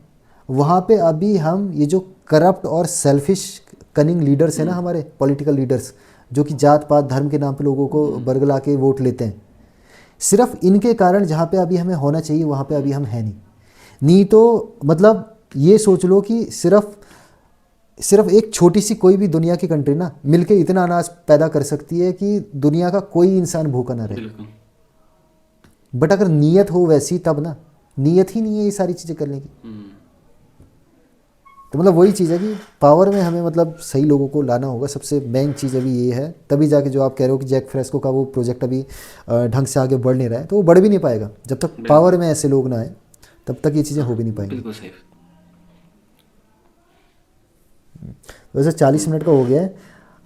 वहाँ पे अभी हम ये जो करप्ट और सेल्फिश कनिंग लीडर्स हैं ना, हमारे पॉलिटिकल लीडर्स, जो कि जात पात धर्म के नाम पे लोगों को बरगला के वोट लेते हैं, सिर्फ इनके कारण जहाँ पे अभी हमें होना चाहिए वहाँ पे अभी हम हैं नहीं। नहीं तो मतलब ये सोच लो कि सिर्फ सिर्फ एक छोटी सी कोई भी दुनिया की कंट्री ना मिलके इतना अनाज पैदा कर सकती है कि दुनिया का कोई इंसान भूखा ना रहे। बिल्कुल बट अगर नीयत हो वैसी तब ना, नीयत ही नहीं है ये सारी चीज़ें करने की। तो मतलब वही चीज़ है कि पावर में हमें मतलब सही लोगों को लाना होगा, सबसे मेन चीज़ अभी ये है। तभी जाके जो आप कह रहे हो कि जैक फ्रेस्को का वो प्रोजेक्ट अभी ढंग से आगे बढ़ नहीं रहा है, तो वो बढ़ भी नहीं पाएगा जब तक बिल्कुल पावर में ऐसे लोग ना आए, तब तक ये चीज़ें हो भी नहीं पाएंगी। बिल्कुल सही। वैसे 40 मिनट का हो गया है,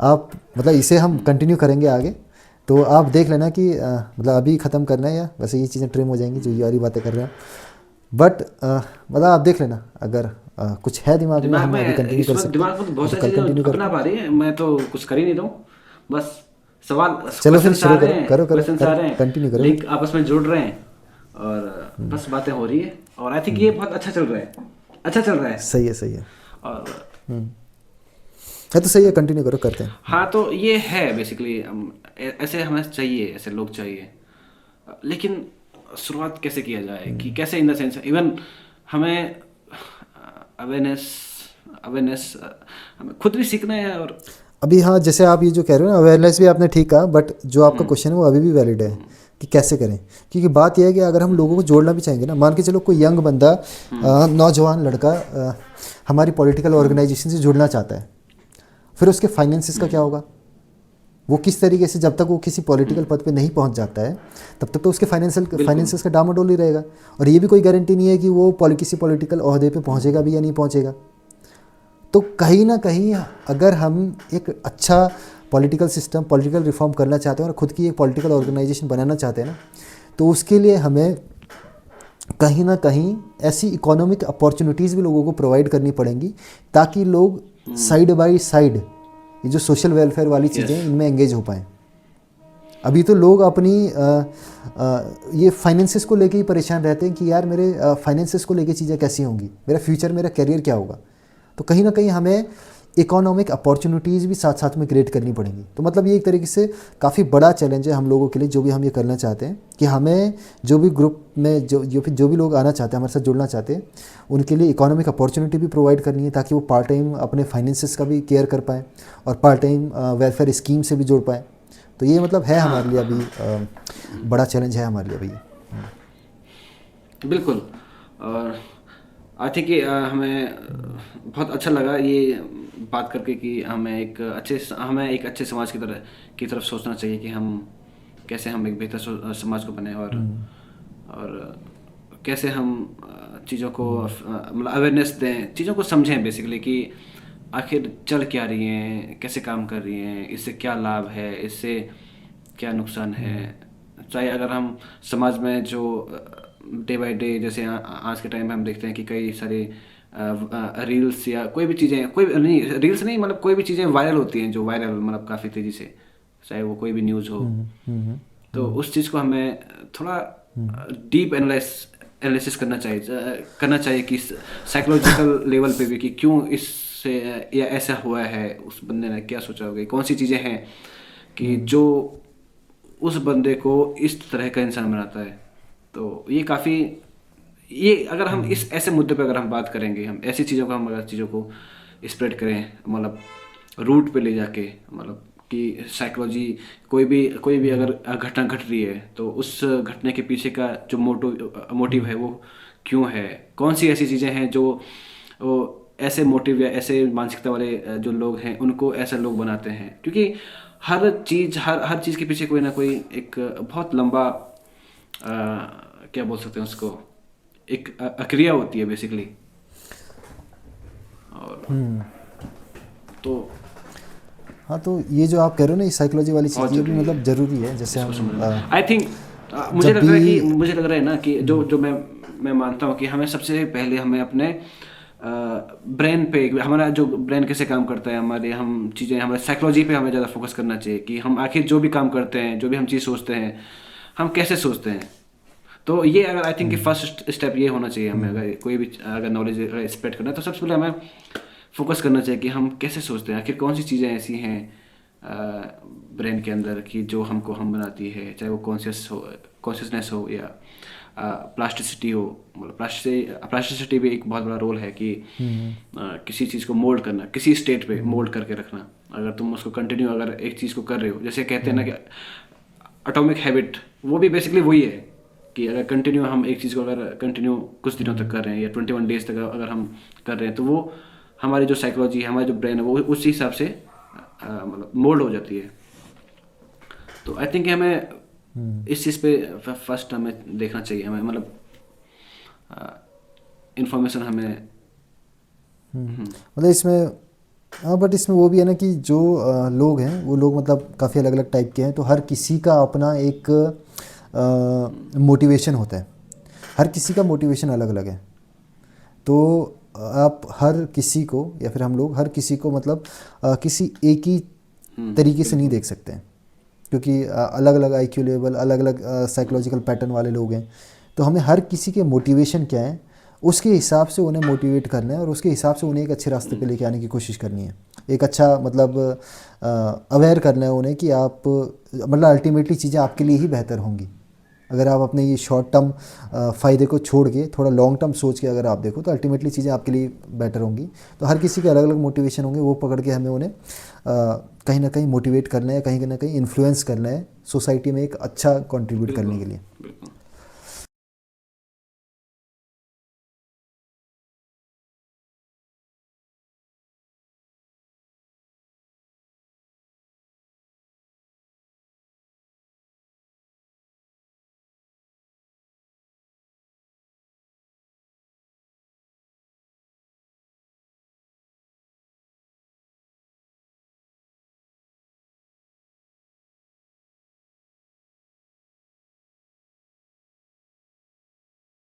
आप मतलब इसे हम कंटिन्यू करेंगे आगे, तो आप देख लेना कि मतलब अभी ख़त्म करना है या वैसे ये चीज़ें ट्रिम हो जाएंगी जो ये वाली बातें कर रहे हैं। बट मतलब आप देख लेना, अगर कुछ है दिमाग में दिमाग हम अभी में कंटिन्यू इस कर वक्त सकते हैं, दिमाग में बहुत या तो सारी कल चीज़ें कंटिन्यू करते अपना हैं। पा रही है, मैं तो कुछ कर ही नहीं रहा हूँ। बस सवाल चलो फिर क्वेश्चंस आ शुरू रहे करो, हैं, करो करो क्वेश्चंस आ करो, रहे हैं, कंटिन्यू करो लिंक फिर। आपस में जुड़ रहे हैं और बस बातें हो रही है। और आई थिंक ये बहुत अच्छा चल रहा है, अच्छा चल रहा है। सही है, सही है। और है तो सही है, कंटिन्यू करो, करते हैं। हाँ, तो ये है बेसिकली ऐसे हमें चाहिए, ऐसे लोग चाहिए। लेकिन शुरुआत कैसे किया जाए, कि कैसे इन द सेंस इवन हमें अवेयरनेस अवेयरनेस हमें खुद भी सीखना है। और अभी हाँ, जैसे आप ये जो कह रहे हो ना, अवेयरनेस भी आपने ठीक कहा, बट जो आपका क्वेश्चन है वो अभी भी वैलिड है कि कैसे करें। क्योंकि बात यह है कि अगर हम लोगों को जोड़ना भी चाहेंगे ना, मान के चलो कोई यंग बंदा, नौजवान लड़का हमारी पॉलिटिकल ऑर्गेनाइजेशन से जुड़ना चाहता है, फिर उसके फाइनेंसिस का क्या होगा? वो किस तरीके से, जब तक वो किसी पॉलिटिकल पद पे नहीं पहुंच जाता है तब तक तो उसके बिल्कुल फाइनेंसिस का डामाडोल ही रहेगा। और ये भी कोई गारंटी नहीं है कि वो किसी पॉलिटिकल ओहदे पे पहुंचेगा भी या नहीं पहुंचेगा। तो कहीं ना कहीं अगर हम एक अच्छा पॉलिटिकल सिस्टम, पॉलिटिकल रिफॉर्म करना चाहते हैं और ख़ुद की एक पॉलिटिकल ऑर्गेनाइजेशन बनाना चाहते हैं ना, तो उसके लिए हमें कहीं ना कहीं ऐसी इकोनॉमिक अपॉर्चुनिटीज़ भी लोगों को प्रोवाइड करनी पड़ेंगी, ताकि लोग साइड बाय साइड ये जो सोशल वेलफेयर वाली यस चीज़ें इनमें एंगेज हो पाएँ। अभी तो लोग अपनी ये फाइनेंसिस को लेके ही परेशान रहते हैं कि यार मेरे फाइनेंसिस को लेके चीज़ें कैसी होंगी, मेरा फ्यूचर, मेरा करियर क्या होगा। तो कहीं ना कहीं हमें इकोनॉमिक अपॉर्चुनिटीज़ भी साथ साथ में क्रिएट करनी पड़ेंगी। तो मतलब ये एक तरीके से काफ़ी बड़ा चैलेंज है हम लोगों के लिए, जो भी हम ये करना चाहते हैं कि हमें जो भी ग्रुप में जो भी लोग आना चाहते हैं, हमारे साथ जुड़ना चाहते हैं, उनके लिए इकोनॉमिक अपॉर्चुनिटी भी प्रोवाइड करनी है, ताकि वो पार्ट टाइम अपने फाइनेंसिस का भी केयर कर पाएँ और पार्ट टाइम वेलफेयर स्कीम से भी जुड़ पाएँ। तो ये मतलब है हमारे लिए अभी बड़ा चैलेंज है हमारे लिए अभी। बिल्कुल। और आई थिंक हमें बहुत अच्छा लगा ये बात करके कि हमें एक अच्छे समाज की तरफ सोचना चाहिए कि हम कैसे हम एक बेहतर समाज को बने। और कैसे हम चीज़ों को मतलब अवेयरनेस दें, चीज़ों को समझें बेसिकली कि आखिर चल क्या रही हैं, कैसे काम कर रही हैं, इससे क्या लाभ है, इससे क्या नुकसान है। चाहे अगर हम समाज में जो डे बाय डे, जैसे आज के टाइम में हम देखते हैं कि कई सारे रील्स या कोई भी चीज़ें, कोई नहीं रील्स नहीं, मतलब कोई भी चीज़ें वायरल होती हैं, जो वायरल मतलब काफ़ी तेज़ी से, चाहे वो कोई भी न्यूज़ हो। तो उस चीज़ को हमें थोड़ा डीप एनालिसिस करना चाहिए कि साइकोलॉजिकल लेवल पे भी, कि क्यों इससे या ऐसा हुआ है, उस बंदे ने क्या सोचा होगा, कौन सी चीज़ें हैं कि जो उस बंदे को इस तरह का इंसान बनाता है। तो ये अगर हम इस ऐसे मुद्दे पे अगर हम बात करेंगे, हम ऐसी चीज़ों को, हम अगर चीज़ों को स्प्रेड करें, मतलब रूट पे ले जाके, मतलब कि साइकोलॉजी, कोई भी अगर घटना घट रही है तो उस घटने के पीछे का जो मोटिव है वो क्यों है, कौन सी ऐसी चीज़ें हैं जो वो ऐसे मोटिव या ऐसे मानसिकता वाले जो लोग हैं उनको ऐसे लोग बनाते हैं। क्योंकि हर चीज़ के पीछे कोई ना कोई एक बहुत लंबा क्या बोल सकते हैं उसको, एक क्रिया होती है बेसिकली। और तो हाँ, तो ये जो आप कह रहे हो ना, ये साइकोलॉजी वाली बहुत चीज़ ये भी जरूरी है मतलब ज़रूरी है। जैसे इसको हम समझना। आई थिंक जब भी मुझे लग रहा है ना कि जो जो मैं मानता हूँ कि हमें सबसे पहले हमें अपने ब्रेन पे, हमारा जो ब्रेन कैसे काम करता है, हमारे हम चीज़ें, हमारे साइकोलॉजी पे हमें ज़्यादा फोकस करना चाहिए कि हम आखिर जो भी काम करते हैं, जो भी हम चीज़ सोचते हैं, हम कैसे सोचते हैं। तो ये अगर आई थिंक कि फर्स्ट स्टेप ये होना चाहिए हमें, अगर कोई भी अगर नॉलेज स्प्रेड करना है तो सबसे पहले हमें फोकस करना चाहिए कि हम कैसे सोचते हैं, आखिर कौन सी चीज़ें ऐसी हैं ब्रेन के अंदर कि जो हमको हम बनाती है, चाहे वो कॉन्शियसनेस हो या प्लास्टिसिटी हो। मतलब प्लास्टिसिटी भी एक बहुत बड़ा रोल है कि किसी चीज़ को मोल्ड करना, किसी स्टेट पे मोल्ड करके रखना। अगर तुम उसको कंटिन्यू अगर एक चीज़ को कर रहे हो, जैसे कहते हैं ना कि एटॉमिक हैबिट, वो भी बेसिकली वही है कि अगर कंटिन्यू हम एक चीज़ को अगर कंटिन्यू कुछ दिनों तक कर रहे हैं या 21 डेज तक अगर हम कर रहे हैं, तो वो हमारी जो साइकोलॉजी है, हमारा जो ब्रेन है, वो उसी हिसाब से मतलब मोल्ड हो जाती है। तो आई थिंक हमें इस चीज़ पे फर्स्ट हमें देखना चाहिए, हमें मतलब इंफॉर्मेशन हमें मतलब इसमें, हाँ, बट इसमें वो भी है ना कि जो लोग हैं वो लोग मतलब काफ़ी अलग अलग टाइप के हैं, तो हर किसी का अपना एक मोटिवेशन होता है। हर किसी का मोटिवेशन अलग अलग है। तो आप हर किसी को, या फिर हम लोग हर किसी को मतलब किसी एक ही तरीके से नहीं देख सकते हैं, क्योंकि अलग अलग आईक्यू लेवल, अलग अलग साइकोलॉजिकल पैटर्न वाले लोग हैं। तो हमें हर किसी के मोटिवेशन क्या है, उसके हिसाब से उन्हें मोटिवेट करना है और उसके हिसाब से उन्हें एक अच्छे रास्ते पे लेके आने की कोशिश करनी है। एक अच्छा मतलब अवेयर करना है उन्हें कि आप मतलब अल्टीमेटली चीज़ें आपके लिए ही बेहतर होंगी। अगर आप अपने ये शॉर्ट टर्म फ़ायदे को छोड़ के थोड़ा लॉन्ग टर्म सोच के अगर आप देखो, तो अल्टीमेटली चीज़ें आपके लिए बेटर होंगी। तो हर किसी के अलग अलग मोटिवेशन होंगे, वो पकड़ के हमें उन्हें कहीं ना कहीं मोटिवेट करना है, कहीं ना कहीं इन्फ्लुएंस करना है सोसाइटी में एक अच्छा कंट्रीब्यूट करने के लिए।